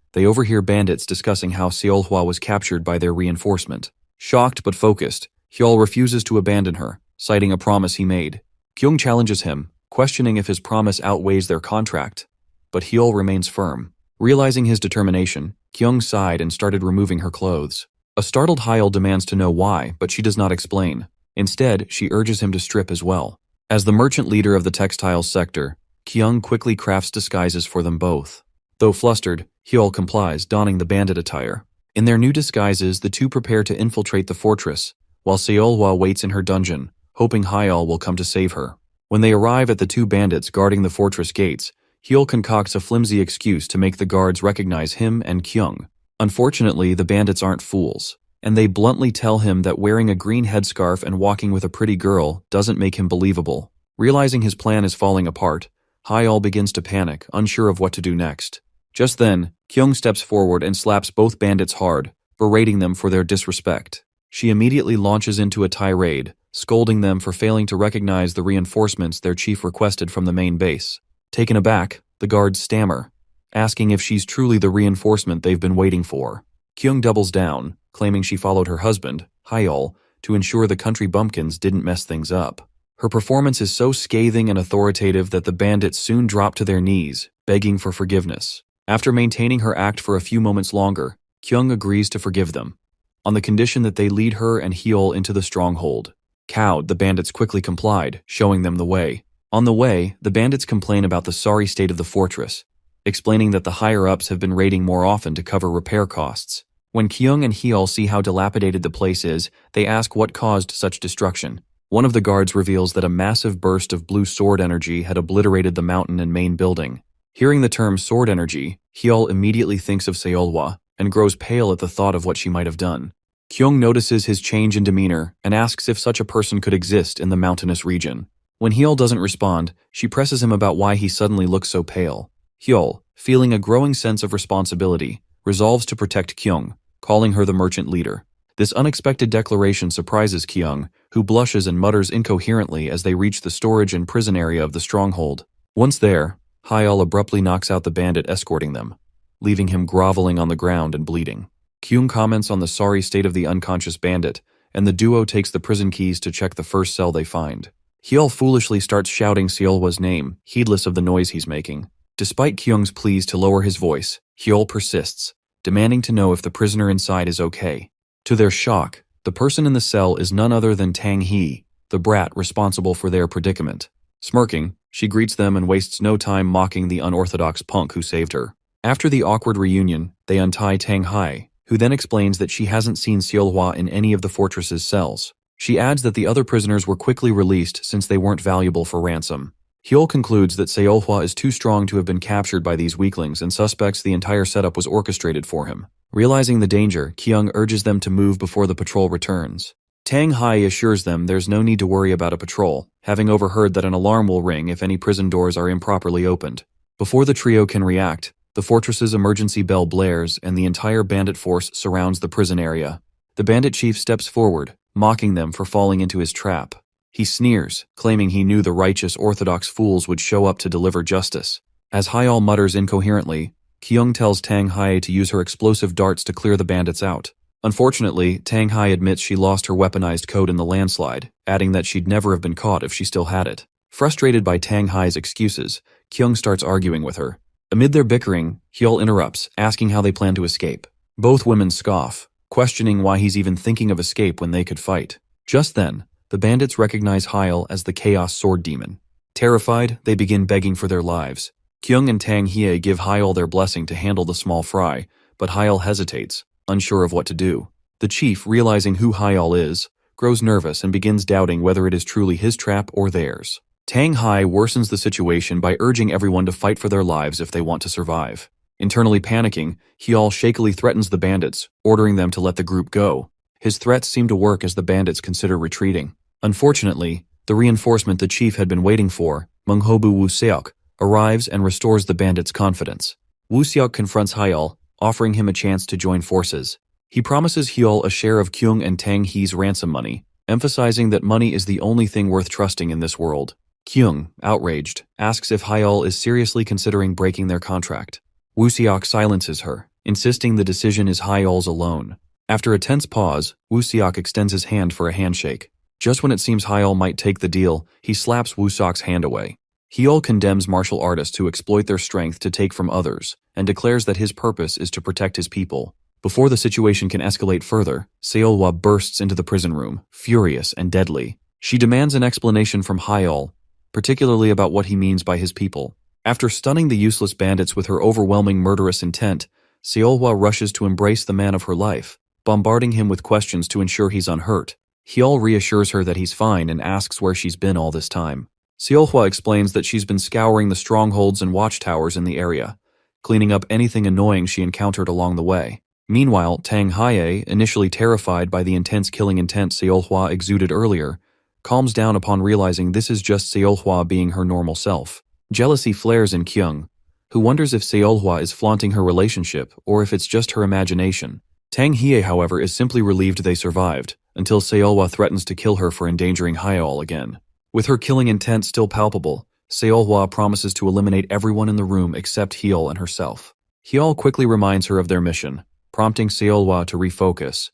they overhear bandits discussing how Seolhwa was captured by their reinforcement. Shocked but focused, Hyul refuses to abandon her, citing a promise he made. Kyung challenges him, questioning if his promise outweighs their contract. But Hyul remains firm. Realizing his determination, Kyung sighed and started removing her clothes. A startled Hyul demands to know why, but she does not explain. Instead, she urges him to strip as well. As the merchant leader of the textiles sector, Kyung quickly crafts disguises for them both. Though flustered, Hyul complies, donning the bandit attire. In their new disguises, the two prepare to infiltrate the fortress, while Seolhwa waits in her dungeon, hoping Hyul will come to save her. When they arrive at the two bandits guarding the fortress gates, Hyul concocts a flimsy excuse to make the guards recognize him and Kyung. Unfortunately, the bandits aren't fools, and they bluntly tell him that wearing a green headscarf and walking with a pretty girl doesn't make him believable. Realizing his plan is falling apart, Hyul begins to panic, unsure of what to do next. Just then, Kyung steps forward and slaps both bandits hard, berating them for their disrespect. She immediately launches into a tirade, scolding them for failing to recognize the reinforcements their chief requested from the main base. Taken aback, the guards stammer, asking if she's truly the reinforcement they've been waiting for. Kyung doubles down, claiming she followed her husband, Hyul, to ensure the country bumpkins didn't mess things up. Her performance is so scathing and authoritative that the bandits soon drop to their knees, begging for forgiveness. After maintaining her act for a few moments longer, Kyung agrees to forgive them, on the condition that they lead her and Hyul into the stronghold. Cowed, the bandits quickly complied, showing them the way. On the way, the bandits complain about the sorry state of the fortress, explaining that the higher-ups have been raiding more often to cover repair costs. When Kyung and Hyul see how dilapidated the place is, they ask what caused such destruction. One of the guards reveals that a massive burst of blue sword energy had obliterated the mountain and main building. Hearing the term sword energy, Hyul immediately thinks of Seolhwa and grows pale at the thought of what she might have done. Kyung notices his change in demeanor and asks if such a person could exist in the mountainous region. When Hyul doesn't respond, she presses him about why he suddenly looks so pale. Hyul, feeling a growing sense of responsibility, resolves to protect Kyung, calling her the merchant leader. This unexpected declaration surprises Kyung, who blushes and mutters incoherently as they reach the storage and prison area of the stronghold. Once there, Hyul abruptly knocks out the bandit escorting them, leaving him groveling on the ground and bleeding. Kyung comments on the sorry state of the unconscious bandit, and the duo takes the prison keys to check the first cell they find. Hyul foolishly starts shouting Seolhwa's name, heedless of the noise he's making. Despite Kyung's pleas to lower his voice, Hyul persists, demanding to know if the prisoner inside is okay. To their shock, the person in the cell is none other than Tang Hee, the brat responsible for their predicament. Smirking, she greets them and wastes no time mocking the unorthodox punk who saved her. After the awkward reunion, they untie Tang Hai, who then explains that she hasn't seen Seolhwa in any of the fortress's cells. She adds that the other prisoners were quickly released since they weren't valuable for ransom. Hyul concludes that Seolhwa is too strong to have been captured by these weaklings and suspects the entire setup was orchestrated for him. Realizing the danger, Kyung urges them to move before the patrol returns. Tang Hai assures them there's no need to worry about a patrol, having overheard that an alarm will ring if any prison doors are improperly opened. Before the trio can react, the fortress's emergency bell blares and the entire bandit force surrounds the prison area. The bandit chief steps forward, mocking them for falling into his trap. He sneers, claiming he knew the righteous orthodox fools would show up to deliver justice. As Hyul mutters incoherently, Kyung tells Tang Hai to use her explosive darts to clear the bandits out. Unfortunately, Tang Hai admits she lost her weaponized code in the landslide, adding that she'd never have been caught if she still had it. Frustrated by Tang Hai's excuses, Kyung starts arguing with her. Amid their bickering, Hyul interrupts, asking how they plan to escape. Both women scoff, questioning why he's even thinking of escape when they could fight. Just then, the bandits recognize Hyul as the Chaos Sword Demon. Terrified, they begin begging for their lives. Kyung and Tang Hye give Hyul their blessing to handle the small fry, but Hyul hesitates, unsure of what to do. The chief, realizing who Hyul is, grows nervous and begins doubting whether it is truly his trap or theirs. Tang Hai worsens the situation by urging everyone to fight for their lives if they want to survive. Internally panicking, Hyol shakily threatens the bandits, ordering them to let the group go. His threats seem to work as the bandits consider retreating. Unfortunately, the reinforcement the chief had been waiting for, Menghobu Wu Seok, arrives and restores the bandits' confidence. Wu Seok confronts Hyol, offering him a chance to join forces. He promises Hyol a share of Kyung and Tang Hee's ransom money, emphasizing that money is the only thing worth trusting in this world. Kyung, outraged, asks if Hyol is seriously considering breaking their contract. Wu Seok silences her, insisting the decision is Hyol's alone. After a tense pause, Wu Seok extends his hand for a handshake. Just when it seems Hyol might take the deal, he slaps Wu Seok's hand away. Hyol condemns martial artists who exploit their strength to take from others, and declares that his purpose is to protect his people. Before the situation can escalate further, Seolhwa bursts into the prison room, furious and deadly. She demands an explanation from Hyol, particularly about what he means by his people. After stunning the useless bandits with her overwhelming murderous intent, Seolhwa rushes to embrace the man of her life, bombarding him with questions to ensure he's unhurt. Hyol reassures her that he's fine and asks where she's been all this time. Seolhwa explains that she's been scouring the strongholds and watchtowers in the area, cleaning up anything annoying she encountered along the way. Meanwhile, Tang Hae, initially terrified by the intense killing intent Seolhwa exuded earlier, calms down upon realizing this is just Seolhwa being her normal self. Jealousy flares in Kyung, who wonders if Seolhwa is flaunting her relationship or if it's just her imagination. Tang Hye, however, is simply relieved they survived, until Seolhwa threatens to kill her for endangering Hyol again. With her killing intent still palpable, Seolhwa promises to eliminate everyone in the room except Hyol and herself. Hyol quickly reminds her of their mission, prompting Seolhwa to refocus,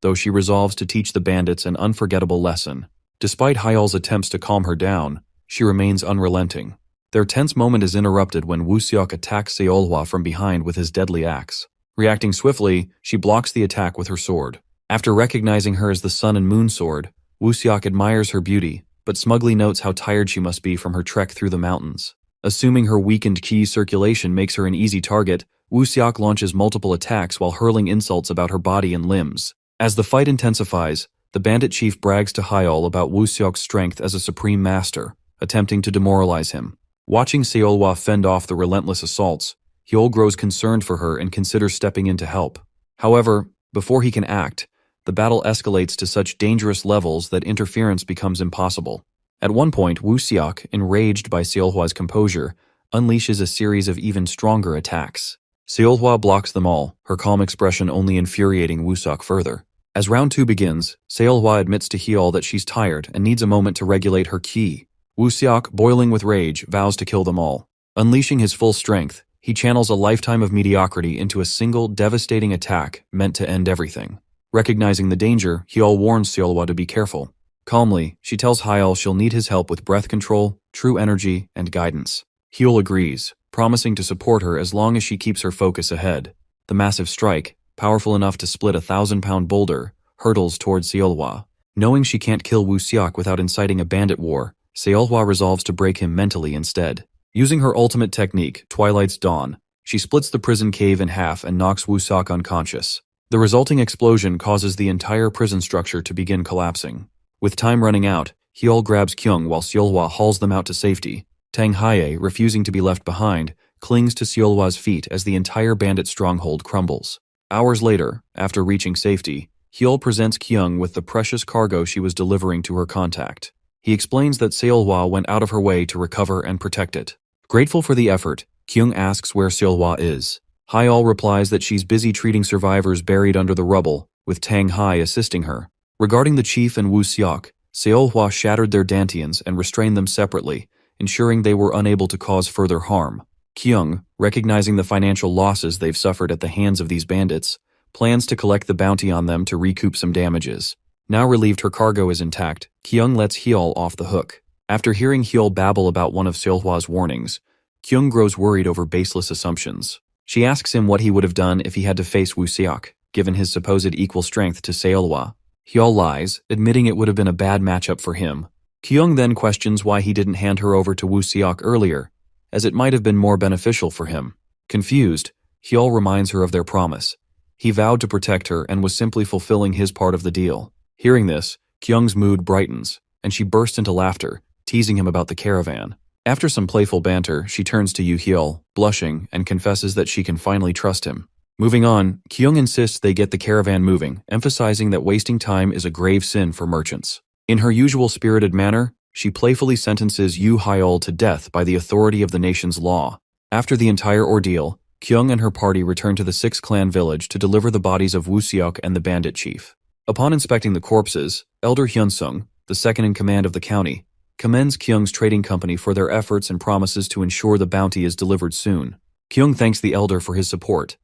though she resolves to teach the bandits an unforgettable lesson. Despite Hyol's attempts to calm her down, she remains unrelenting. Their tense moment is interrupted when Wu Seok attacks Seolhwa from behind with his deadly axe. Reacting swiftly, she blocks the attack with her sword. After recognizing her as the Sun and Moon sword, Wu Seok admires her beauty, but smugly notes how tired she must be from her trek through the mountains. Assuming her weakened ki circulation makes her an easy target, Wu Seok launches multiple attacks while hurling insults about her body and limbs. As the fight intensifies, the bandit chief brags to Hyol about Wu Seok's strength as a supreme master, attempting to demoralize him. Watching Seolhwa fend off the relentless assaults, Hyol grows concerned for her and considers stepping in to help. However, before he can act, the battle escalates to such dangerous levels that interference becomes impossible. At one point, Wu Seok, enraged by Seolhwa's composure, unleashes a series of even stronger attacks. Seolhwa blocks them all, her calm expression only infuriating Wu Seok further. As round 2 begins, Seolhwa admits to Hyol that she's tired and needs a moment to regulate her ki. Wu Seok, boiling with rage, vows to kill them all. Unleashing his full strength, he channels a lifetime of mediocrity into a single, devastating attack meant to end everything. Recognizing the danger, Hyol warns Seolhwa to be careful. Calmly, she tells Hyol she'll need his help with breath control, true energy, and guidance. Hyol agrees, promising to support her as long as she keeps her focus ahead. The massive strike, powerful enough to split a 1,000-pound boulder, hurtles towards Seolhwa. Knowing she can't kill Wu Seok without inciting a bandit war, Seolhwa resolves to break him mentally instead. Using her ultimate technique, Twilight's Dawn, she splits the prison cave in half and knocks Wu Seok unconscious. The resulting explosion causes the entire prison structure to begin collapsing. With time running out, Hyol grabs Kyung while Seolhwa hauls them out to safety. Tang Hae, refusing to be left behind, clings to Seolhwa's feet as the entire bandit stronghold crumbles. Hours later, after reaching safety, Hyol presents Kyung with the precious cargo she was delivering to her contact. He explains that Seolhwa went out of her way to recover and protect it. Grateful for the effort, Kyung asks where Seolhwa is. Hyol replies that she's busy treating survivors buried under the rubble, with Tang Hai assisting her. Regarding the chief and Wu Seok, Seolhwa shattered their dantians and restrained them separately, ensuring they were unable to cause further harm. Kyung, recognizing the financial losses they've suffered at the hands of these bandits, plans to collect the bounty on them to recoup some damages. Now relieved her cargo is intact, Kyung lets Hyol off the hook. After hearing Hyol babble about one of Seolhwa's warnings, Kyung grows worried over baseless assumptions. She asks him what he would have done if he had to face Wu Seok, given his supposed equal strength to Seolhwa. Hyol lies, admitting it would have been a bad matchup for him. Kyung then questions why he didn't hand her over to Wu Seok earlier, as it might have been more beneficial for him. Confused, Hyol reminds her of their promise. He vowed to protect her and was simply fulfilling his part of the deal. Hearing this, Kyung's mood brightens, and she bursts into laughter, teasing him about the caravan. After some playful banter, she turns to Yu Hyul, blushing, and confesses that she can finally trust him. Moving on, Kyung insists they get the caravan moving, emphasizing that wasting time is a grave sin for merchants. In her usual spirited manner, she playfully sentences Yu Hyul to death by the authority of the nation's law. After the entire ordeal, Kyung and her party return to the six-clan village to deliver the bodies of Woo Seok and the bandit chief. Upon inspecting the corpses, Elder Hyunsung, the second in command of the county, commends Kyung's trading company for their efforts and promises to ensure the bounty is delivered soon. Kyung thanks the elder for his support,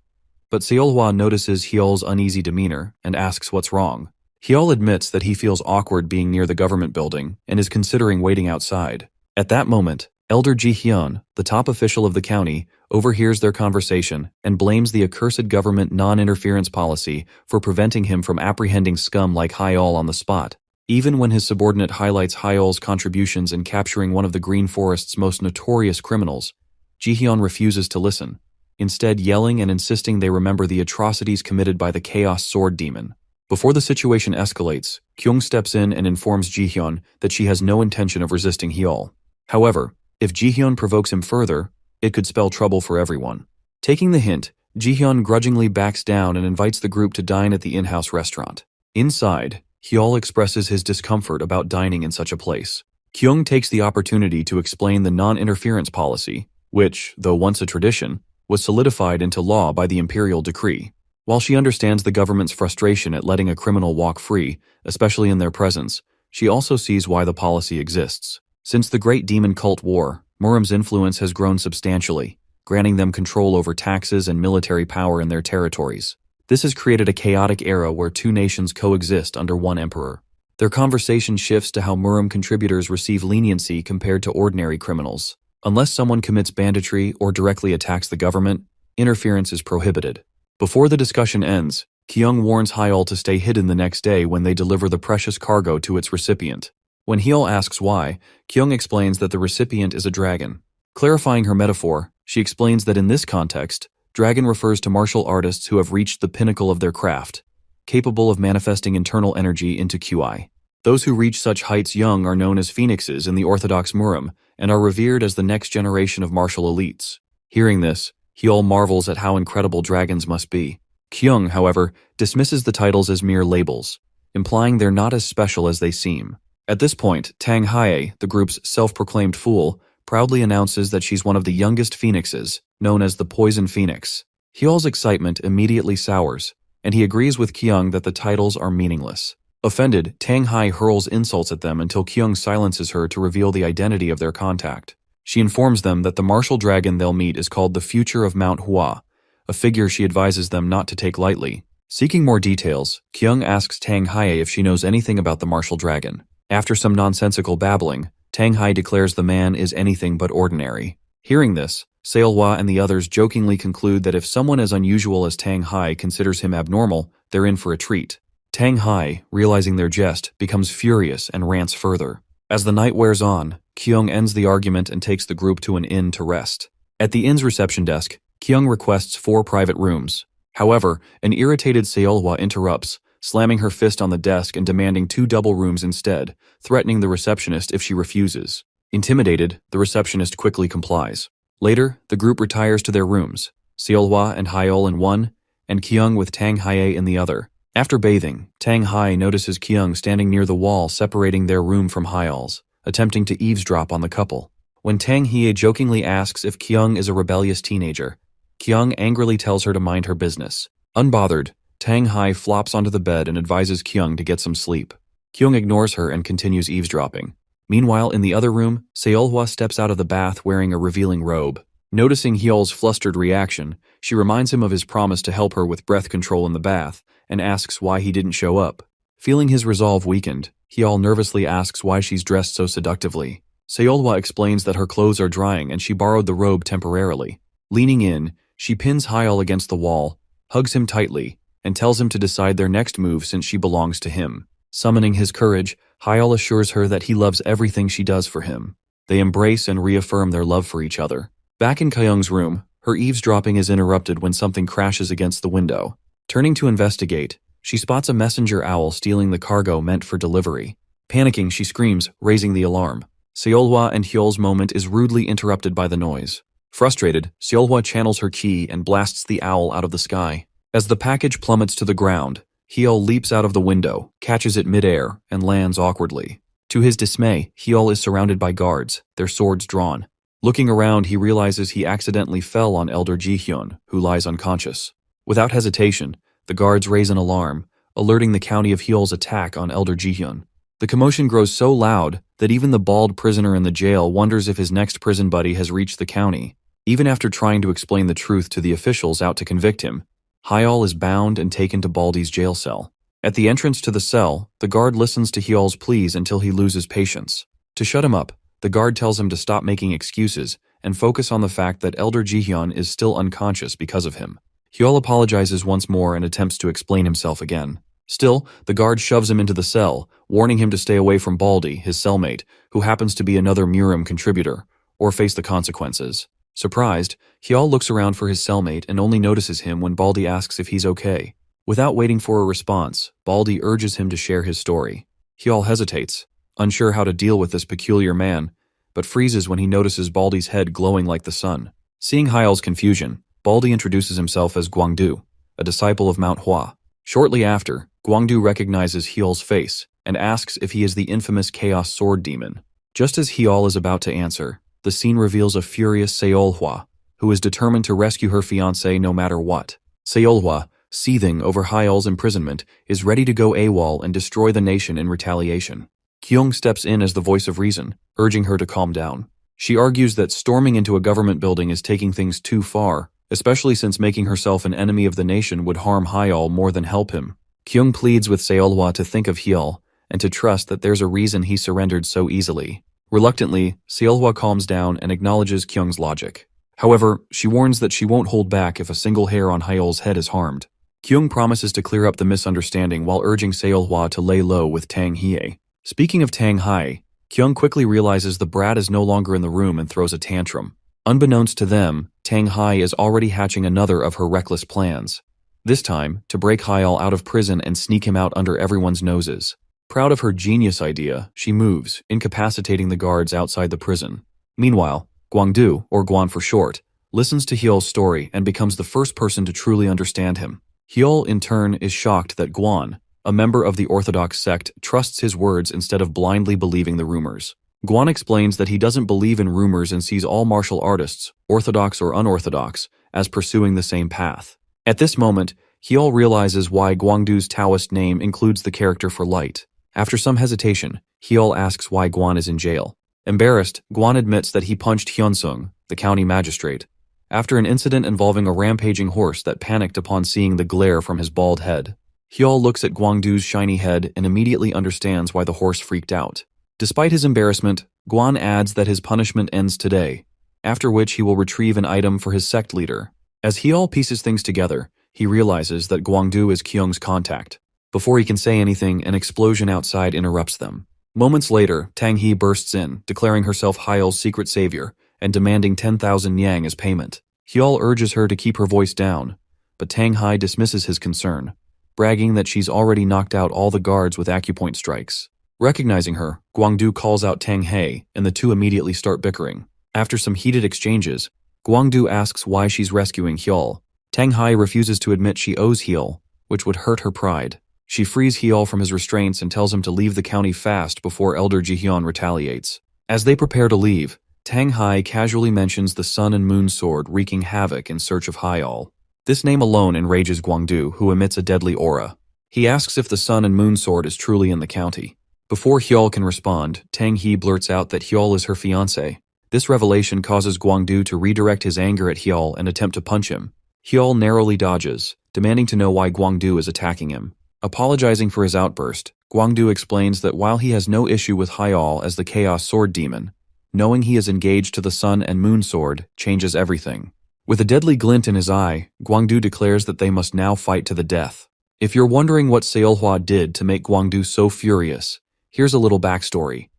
but Seolhwa notices Hyul's uneasy demeanor and asks what's wrong. Hyul admits that he feels awkward being near the government building and is considering waiting outside. At that moment, Elder Ji-hyun, the top official of the county, overhears their conversation and blames the accursed government non-interference policy for preventing him from apprehending scum like Hyul on the spot. Even when his subordinate highlights Hyul's contributions in capturing one of the Green Forest's most notorious criminals, Ji-hyun refuses to listen, instead yelling and insisting they remember the atrocities committed by the Chaos Sword Demon. Before the situation escalates, Kyung steps in and informs Ji-hyun that she has no intention of resisting Hyul. However, if Ji-hyun provokes him further, it could spell trouble for everyone. Taking the hint, Ji-hyun grudgingly backs down and invites the group to dine at the in-house restaurant. Inside, Hyul expresses his discomfort about dining in such a place. Kyung takes the opportunity to explain the non-interference policy, which, though once a tradition, was solidified into law by the imperial decree. While she understands the government's frustration at letting a criminal walk free, especially in their presence, she also sees why the policy exists. Since the Great Demon Cult War, Murim's influence has grown substantially, granting them control over taxes and military power in their territories. This has created a chaotic era where two nations coexist under one emperor. Their conversation shifts to how Murim contributors receive leniency compared to ordinary criminals. Unless someone commits banditry or directly attacks the government, interference is prohibited. Before the discussion ends, Kyung warns Hyul to stay hidden the next day when they deliver the precious cargo to its recipient. When Hyul asks why, Kyung explains that the recipient is a dragon. Clarifying her metaphor, she explains that in this context, dragon refers to martial artists who have reached the pinnacle of their craft, capable of manifesting internal energy into QI. Those who reach such heights young are known as phoenixes in the Orthodox Murim and are revered as the next generation of martial elites. Hearing this, Hyul marvels at how incredible dragons must be. Kyung, however, dismisses the titles as mere labels, implying they're not as special as they seem. At this point, Tang Hae, the group's self-proclaimed fool, proudly announces that she's one of the youngest phoenixes, known as the Poison Phoenix. Hyul's excitement immediately sours, and he agrees with Kyung that the titles are meaningless. Offended, Tang Hae hurls insults at them until Kyung silences her to reveal the identity of their contact. She informs them that the martial dragon they'll meet is called the Future of Mount Hua, a figure she advises them not to take lightly. Seeking more details, Kyung asks Tang Hae if she knows anything about the martial dragon. After some nonsensical babbling, Tang Hae declares the man is anything but ordinary. Hearing this, Seolhwa and the others jokingly conclude that if someone as unusual as Tang Hae considers him abnormal, they're in for a treat. Tang Hae, realizing their jest, becomes furious and rants further. As the night wears on, Kyung ends the argument and takes the group to an inn to rest. At the inn's reception desk, Kyung requests 4 private rooms. However, an irritated Seolhwa interrupts, slamming her fist on the desk and demanding 2 double rooms instead, threatening the receptionist if she refuses. Intimidated, the receptionist quickly complies. Later, the group retires to their rooms, Seolhwa and Hyul in one, and Kyung with Tang Hae in the other. After bathing, Tang Hae notices Kyung standing near the wall separating their room from Hyul's, attempting to eavesdrop on the couple. When Tang Hae jokingly asks if Kyung is a rebellious teenager, Kyung angrily tells her to mind her business. Unbothered, Tang Hae flops onto the bed and advises Kyung to get some sleep. Kyung ignores her and continues eavesdropping. Meanwhile, in the other room, Seolhwa steps out of the bath wearing a revealing robe. Noticing Hyul's flustered reaction, she reminds him of his promise to help her with breath control in the bath and asks why he didn't show up. Feeling his resolve weakened, Hyul nervously asks why she's dressed so seductively. Seolhwa explains that her clothes are drying and she borrowed the robe temporarily. Leaning in, she pins Hyul against the wall, hugs him tightly, and tells him to decide their next move since she belongs to him. Summoning his courage, Hyul assures her that he loves everything she does for him. They embrace and reaffirm their love for each other. Back in Kyung's room, her eavesdropping is interrupted when something crashes against the window. Turning to investigate, she spots a messenger owl stealing the cargo meant for delivery. Panicking, she screams, raising the alarm. Seolhwa and Hyol's moment is rudely interrupted by the noise. Frustrated, Seolhwa channels her ki and blasts the owl out of the sky. As the package plummets to the ground, Hyol leaps out of the window, catches it midair, and lands awkwardly. To his dismay, Hyol is surrounded by guards, their swords drawn. Looking around, he realizes he accidentally fell on Elder Ji-hyun, who lies unconscious. Without hesitation, the guards raise an alarm, alerting the county of Hyol's attack on Elder Ji-hyun. The commotion grows so loud that even the bald prisoner in the jail wonders if his next prison buddy has reached the county. Even after trying to explain the truth to the officials out to convict him, Hyol is bound and taken to Baldy's jail cell. At the entrance to the cell, the guard listens to Hyol's pleas until he loses patience. To shut him up, the guard tells him to stop making excuses and focus on the fact that Elder Ji-hyun is still unconscious because of him. Hyol apologizes once more and attempts to explain himself again. Still, the guard shoves him into the cell, warning him to stay away from Baldy, his cellmate, who happens to be another Murim contributor, or face the consequences. Surprised, Hyol looks around for his cellmate and only notices him when Baldy asks if he's okay. Without waiting for a response, Baldy urges him to share his story. Hyol hesitates, unsure how to deal with this peculiar man, but freezes when he notices Baldy's head glowing like the sun. Seeing Hyol's confusion, Baldy introduces himself as Gwangdu, a disciple of Manhwa. Shortly after, Gwangdu recognizes Hyol's face and asks if he is the infamous Chaos Sword Demon. Just as Hyol is about to answer, the scene reveals a furious Seolhwa, who is determined to rescue her fiancé no matter what. Seolhwa, seething over Hyol's imprisonment, is ready to go AWOL and destroy the nation in retaliation. Kyung steps in as the voice of reason, urging her to calm down. She argues that storming into a government building is taking things too far, especially since making herself an enemy of the nation would harm Hyol more than help him. Kyung pleads with Seolhwa to think of Hyol and to trust that there's a reason he surrendered so easily. Reluctantly, Seolhwa calms down and acknowledges Kyung's logic. However, she warns that she won't hold back if a single hair on Hyol's head is harmed. Kyung promises to clear up the misunderstanding while urging Seolhwa to lay low with Tang Hye. Speaking of Tang Hye, Kyung quickly realizes the brat is no longer in the room and throws a tantrum. Unbeknownst to them, Tang Hye is already hatching another of her reckless plans. This time, to break Hyol out of prison and sneak him out under everyone's noses. Proud of her genius idea, she moves, incapacitating the guards outside the prison. Meanwhile, Gwangdu, or Gwan for short, listens to Hyol's story and becomes the first person to truly understand him. Hyol, in turn, is shocked that Gwan, a member of the Orthodox sect, trusts his words instead of blindly believing the rumors. Gwan explains that he doesn't believe in rumors and sees all martial artists, orthodox or unorthodox, as pursuing the same path. At this moment, Hyol realizes why Gwangdu's Taoist name includes the character for light. After some hesitation, Hyol asks why Gwan is in jail. Embarrassed, Gwan admits that he punched Hyunsung, the county magistrate, after an incident involving a rampaging horse that panicked upon seeing the glare from his bald head. Hyol looks at Gwangdu's shiny head and immediately understands why the horse freaked out. Despite his embarrassment, Gwan adds that his punishment ends today, after which he will retrieve an item for his sect leader. As Hyol pieces things together, he realizes that Gwangdu is Kyung's contact. Before he can say anything, an explosion outside interrupts them. Moments later, Tang Hye bursts in, declaring herself Hyol's secret savior and demanding 10,000 yang as payment. Hyol urges her to keep her voice down, but Tang Hye dismisses his concern, bragging that she's already knocked out all the guards with acupoint strikes. Recognizing her, Gwangdu calls out Tang Hye, and the two immediately start bickering. After some heated exchanges, Gwangdu asks why she's rescuing Hyol. Tang Hye refuses to admit she owes Hyol, which would hurt her pride. She frees Hyol from his restraints and tells him to leave the county fast before Elder Ji-hyun retaliates. As they prepare to leave, Tang Hye casually mentions the Sun and Moon Sword wreaking havoc in search of Hyol. This name alone enrages Gwangdu, who emits a deadly aura. He asks if the Sun and Moon Sword is truly in the county. Before Hyol can respond, Tang Hye blurts out that Hyol is her fiancé. This revelation causes Gwangdu to redirect his anger at Hyol and attempt to punch him. Hyol narrowly dodges, demanding to know why Gwangdu is attacking him. Apologizing for his outburst, Gwangdu explains that while he has no issue with Hyol as the Chaos Sword Demon, knowing he is engaged to the Sun and Moon Sword changes everything. With a deadly glint in his eye, Gwangdu declares that they must now fight to the death. If you're wondering what Seolhwa did to make Gwangdu so furious, here's a little backstory.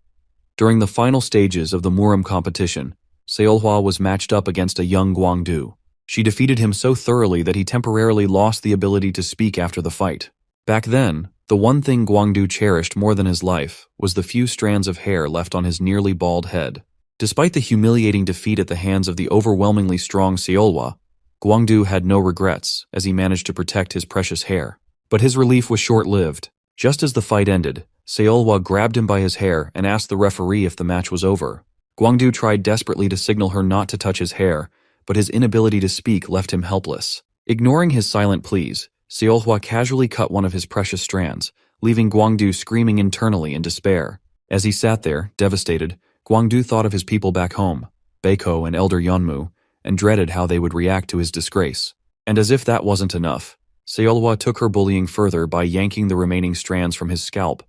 During the final stages of the Murim competition, Seolhwa was matched up against a young Gwangdu. She defeated him so thoroughly that he temporarily lost the ability to speak after the fight. Back then, the one thing Guangdu cherished more than his life was the few strands of hair left on his nearly bald head. Despite the humiliating defeat at the hands of the overwhelmingly strong Seolhwa, Guangdu had no regrets as he managed to protect his precious hair. But his relief was short-lived. Just as the fight ended, Seolhwa grabbed him by his hair and asked the referee if the match was over. Guangdu tried desperately to signal her not to touch his hair, but his inability to speak left him helpless. Ignoring his silent pleas, Seolhwa casually cut one of his precious strands, leaving Guangdu screaming internally in despair. As he sat there, devastated, Guangdu thought of his people back home, Baeko and Elder Yeonmu, and dreaded how they would react to his disgrace. And as if that wasn't enough, Seolhwa took her bullying further by yanking the remaining strands from his scalp,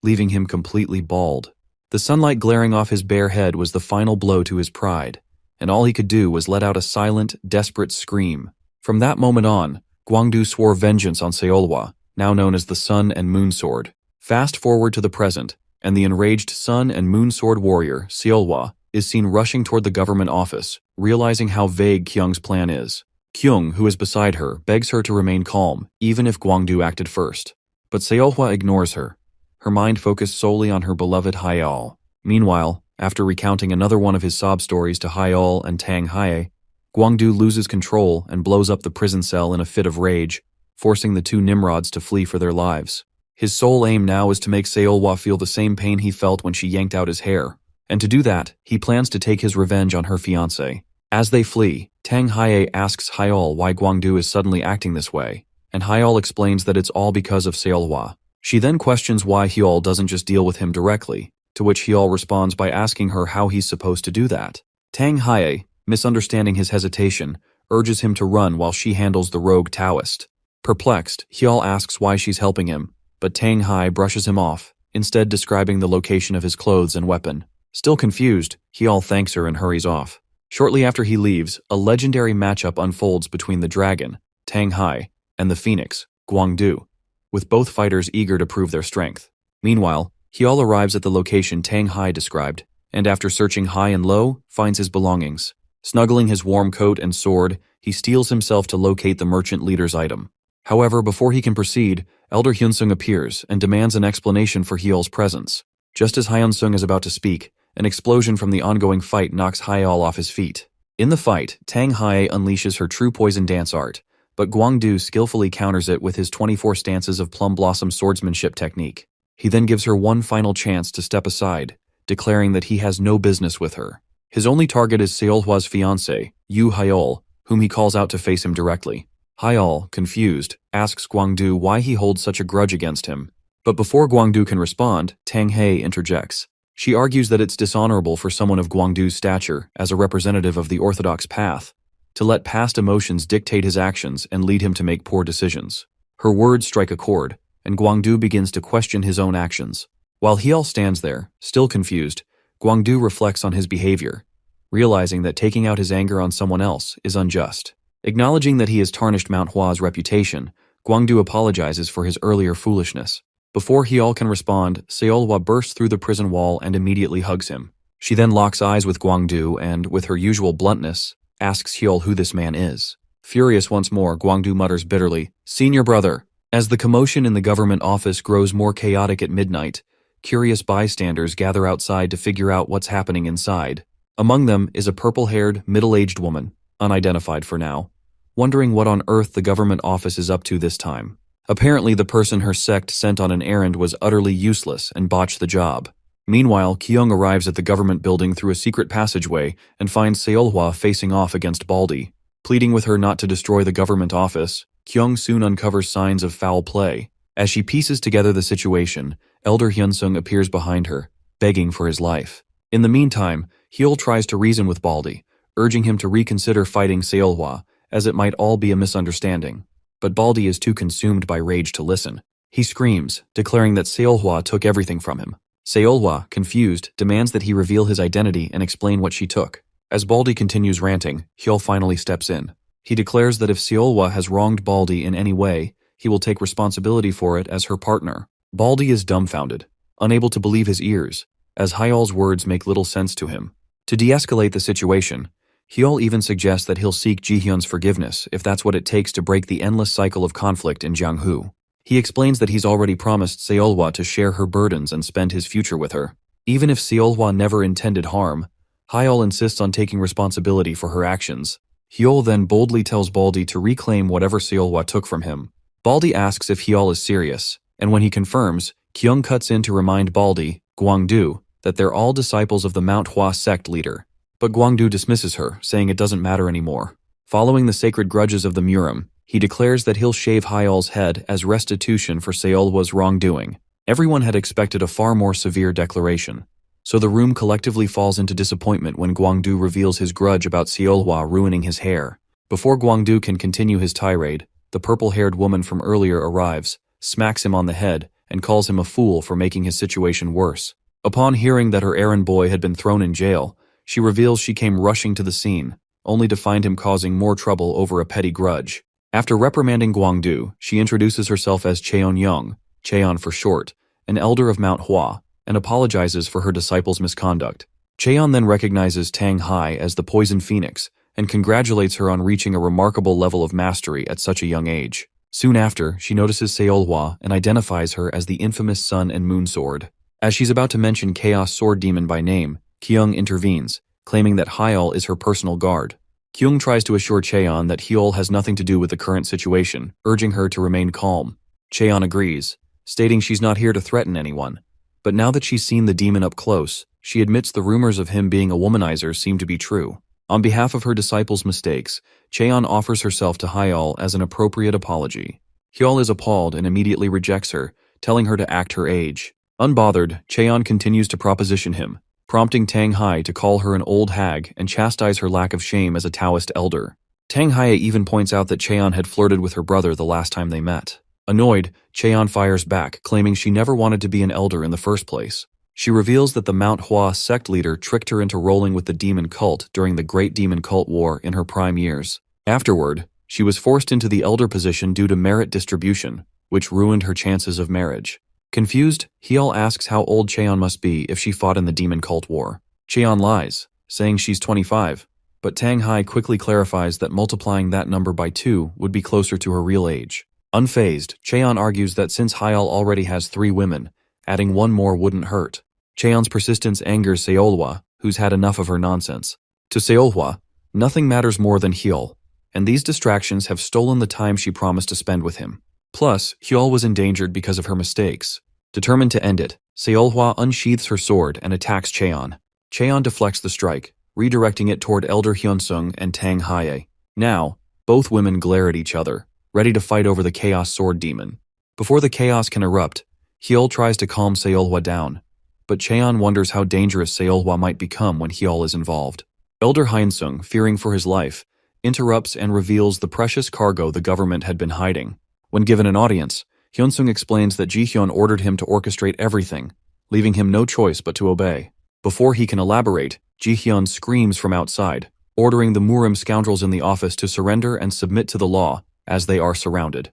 leaving him completely bald. The sunlight glaring off his bare head was the final blow to his pride, and all he could do was let out a silent, desperate scream. From that moment on, Guangdu swore vengeance on Seolhwa, now known as the Sun and Moon Sword. Fast forward to the present, and the enraged Sun and Moon Sword warrior, Seolhwa, is seen rushing toward the government office, realizing how vague Kyung's plan is. Kyung, who is beside her, begs her to remain calm, even if Guangdu acted first. But Seolhwa ignores her, her mind focused solely on her beloved Hyol. Meanwhile, after recounting another one of his sob stories to Hyol and Tang Hae, Guangdu loses control and blows up the prison cell in a fit of rage, forcing the two Nimrods to flee for their lives. His sole aim now is to make Seolhwa feel the same pain he felt when she yanked out his hair, and to do that, he plans to take his revenge on her fiancé. As they flee, Tang Hae asks Hyol why Guangdu is suddenly acting this way, and Hyol explains that it's all because of Seolhwa. She then questions why Hyol doesn't just deal with him directly, to which Hyol responds by asking her how he's supposed to do that. Tang Hae, misunderstanding his hesitation, urges him to run while she handles the rogue Taoist. Perplexed, Hyol asks why she's helping him, but Tang Hae brushes him off, instead describing the location of his clothes and weapon. Still confused, Hyol thanks her and hurries off. Shortly after he leaves, a legendary matchup unfolds between the dragon, Tang Hae, and the phoenix, Guangdu, with both fighters eager to prove their strength. Meanwhile, Hyol arrives at the location Tang Hae described, and after searching high and low, finds his belongings. Snuggling his warm coat and sword, he steels himself to locate the merchant leader's item. However, before he can proceed, Elder Hyunsung appears and demands an explanation for Hyol's presence. Just as Hyunsung is about to speak, an explosion from the ongoing fight knocks Hyol off his feet. In the fight, Tang Hae unleashes her true poison dance art, but Guangdu skillfully counters it with his 24 stances of plum blossom swordsmanship technique. He then gives her one final chance to step aside, declaring that he has no business with her. His only target is Seolhwa's fiancé, Yu Hyol, whom he calls out to face him directly. Hyol, confused, asks Guangdu why he holds such a grudge against him. But before Guangdu can respond, Tang Hae interjects. She argues that it's dishonorable for someone of Guangdu's stature, as a representative of the orthodox path, to let past emotions dictate his actions and lead him to make poor decisions. Her words strike a chord, and Guangdu begins to question his own actions. While Hyol stands there, still confused, Guangdu reflects on his behavior, realizing that taking out his anger on someone else is unjust. Acknowledging that he has tarnished Manhwa's reputation, Guangdu apologizes for his earlier foolishness. Before Hyol can respond, Seolhwa bursts through the prison wall and immediately hugs him. She then locks eyes with Guangdu and, with her usual bluntness, asks Hyol who this man is. Furious once more, Guangdu mutters bitterly, "Senior brother." As the commotion in the government office grows more chaotic at midnight, curious bystanders gather outside to figure out what's happening inside. Among them is a purple-haired, middle-aged woman, unidentified for now, wondering what on earth the government office is up to this time. Apparently, the person her sect sent on an errand was utterly useless and botched the job. Meanwhile, Kyung arrives at the government building through a secret passageway and finds Seolhwa facing off against Baldi. Pleading with her not to destroy the government office, Kyung soon uncovers signs of foul play. As she pieces together the situation, Elder Hyunsung appears behind her, begging for his life. In the meantime, Hyol tries to reason with Baldi, urging him to reconsider fighting Seolhwa, as it might all be a misunderstanding. But Baldi is too consumed by rage to listen. He screams, declaring that Seolhwa took everything from him. Seolhwa, confused, demands that he reveal his identity and explain what she took. As Baldi continues ranting, Hyol finally steps in. He declares that if Seolhwa has wronged Baldi in any way, he will take responsibility for it as her partner. Baldi is dumbfounded, unable to believe his ears, as Hyol's words make little sense to him. To de-escalate the situation, Hyol even suggests that he'll seek Jihyun's forgiveness if that's what it takes to break the endless cycle of conflict in Jianghu. He explains that he's already promised Seolhwa to share her burdens and spend his future with her. Even if Seolhwa never intended harm, Hyol insists on taking responsibility for her actions. Hyol then boldly tells Baldi to reclaim whatever Seolhwa took from him. Baldi asks if Hyol is serious, and when he confirms, Kyung cuts in to remind Baldi, Gwangdu, that they're all disciples of the Manhwa sect leader. But Gwangdu dismisses her, saying it doesn't matter anymore. Following the sacred grudges of the Murim, he declares that he'll shave Hyol's head as restitution for Seolhwa's wrongdoing. Everyone had expected a far more severe declaration, so the room collectively falls into disappointment when Gwangdu reveals his grudge about Seolhwa ruining his hair. Before Gwangdu can continue his tirade, the purple-haired woman from earlier arrives, smacks him on the head, and calls him a fool for making his situation worse. Upon hearing that her errand boy had been thrown in jail, she reveals she came rushing to the scene, only to find him causing more trouble over a petty grudge. After reprimanding Gwangdu, she introduces herself as Cheon-young, Cheon for short, an elder of Mount Hua, and apologizes for her disciple's misconduct. Cheon then recognizes Tang Hai as the Poison Phoenix and congratulates her on reaching a remarkable level of mastery at such a young age. Soon after, she notices Seolhwa and identifies her as the infamous Sun and Moon Sword. As she's about to mention Chaos Sword Demon by name, Kyung intervenes, claiming that Hyol is her personal guard. Kyung tries to assure Cheon that Hyol has nothing to do with the current situation, urging her to remain calm. Cheon agrees, stating she's not here to threaten anyone. But now that she's seen the demon up close, she admits the rumors of him being a womanizer seem to be true. On behalf of her disciple's mistakes, Cheon offers herself to Hyol as an appropriate apology. Hyol is appalled and immediately rejects her, telling her to act her age. Unbothered, Cheon continues to proposition him, prompting Tang Hai to call her an old hag and chastise her lack of shame as a Taoist elder. Tang Hai even points out that Cheon had flirted with her brother the last time they met. Annoyed, Cheon fires back, claiming she never wanted to be an elder in the first place. She reveals that the Mount Hua sect leader tricked her into rolling with the demon cult during the Great Demon Cult War in her prime years. Afterward, she was forced into the elder position due to merit distribution, which ruined her chances of marriage. Confused, Hyol asks how old Cheon must be if she fought in the Demon Cult War. Cheon lies, saying she's 25, but Tang Hai quickly clarifies that multiplying that number by 2 would be closer to her real age. Unfazed, Cheon argues that since Hyol already has 3 women, adding one more wouldn't hurt. Cheon's persistence angers Seolhwa, who's had enough of her nonsense. To Seolhwa, nothing matters more than Hyol, and these distractions have stolen the time she promised to spend with him. Plus, Hyol was endangered because of her mistakes. Determined to end it, Seolhwa unsheathes her sword and attacks Cheon. Cheon deflects the strike, redirecting it toward Elder Hyunsung and Tang Hae. Now, both women glare at each other, ready to fight over the Chaos Sword Demon. Before the chaos can erupt, Hyol tries to calm Seolhwa down, but Cheon wonders how dangerous Seolhwa might become when Hyol is involved. Elder Hyunsung, fearing for his life, interrupts and reveals the precious cargo the government had been hiding. When given an audience, Hyunsung explains that Jihyun ordered him to orchestrate everything, leaving him no choice but to obey. Before he can elaborate, Jihyun screams from outside, ordering the Murim scoundrels in the office to surrender and submit to the law, as they are surrounded.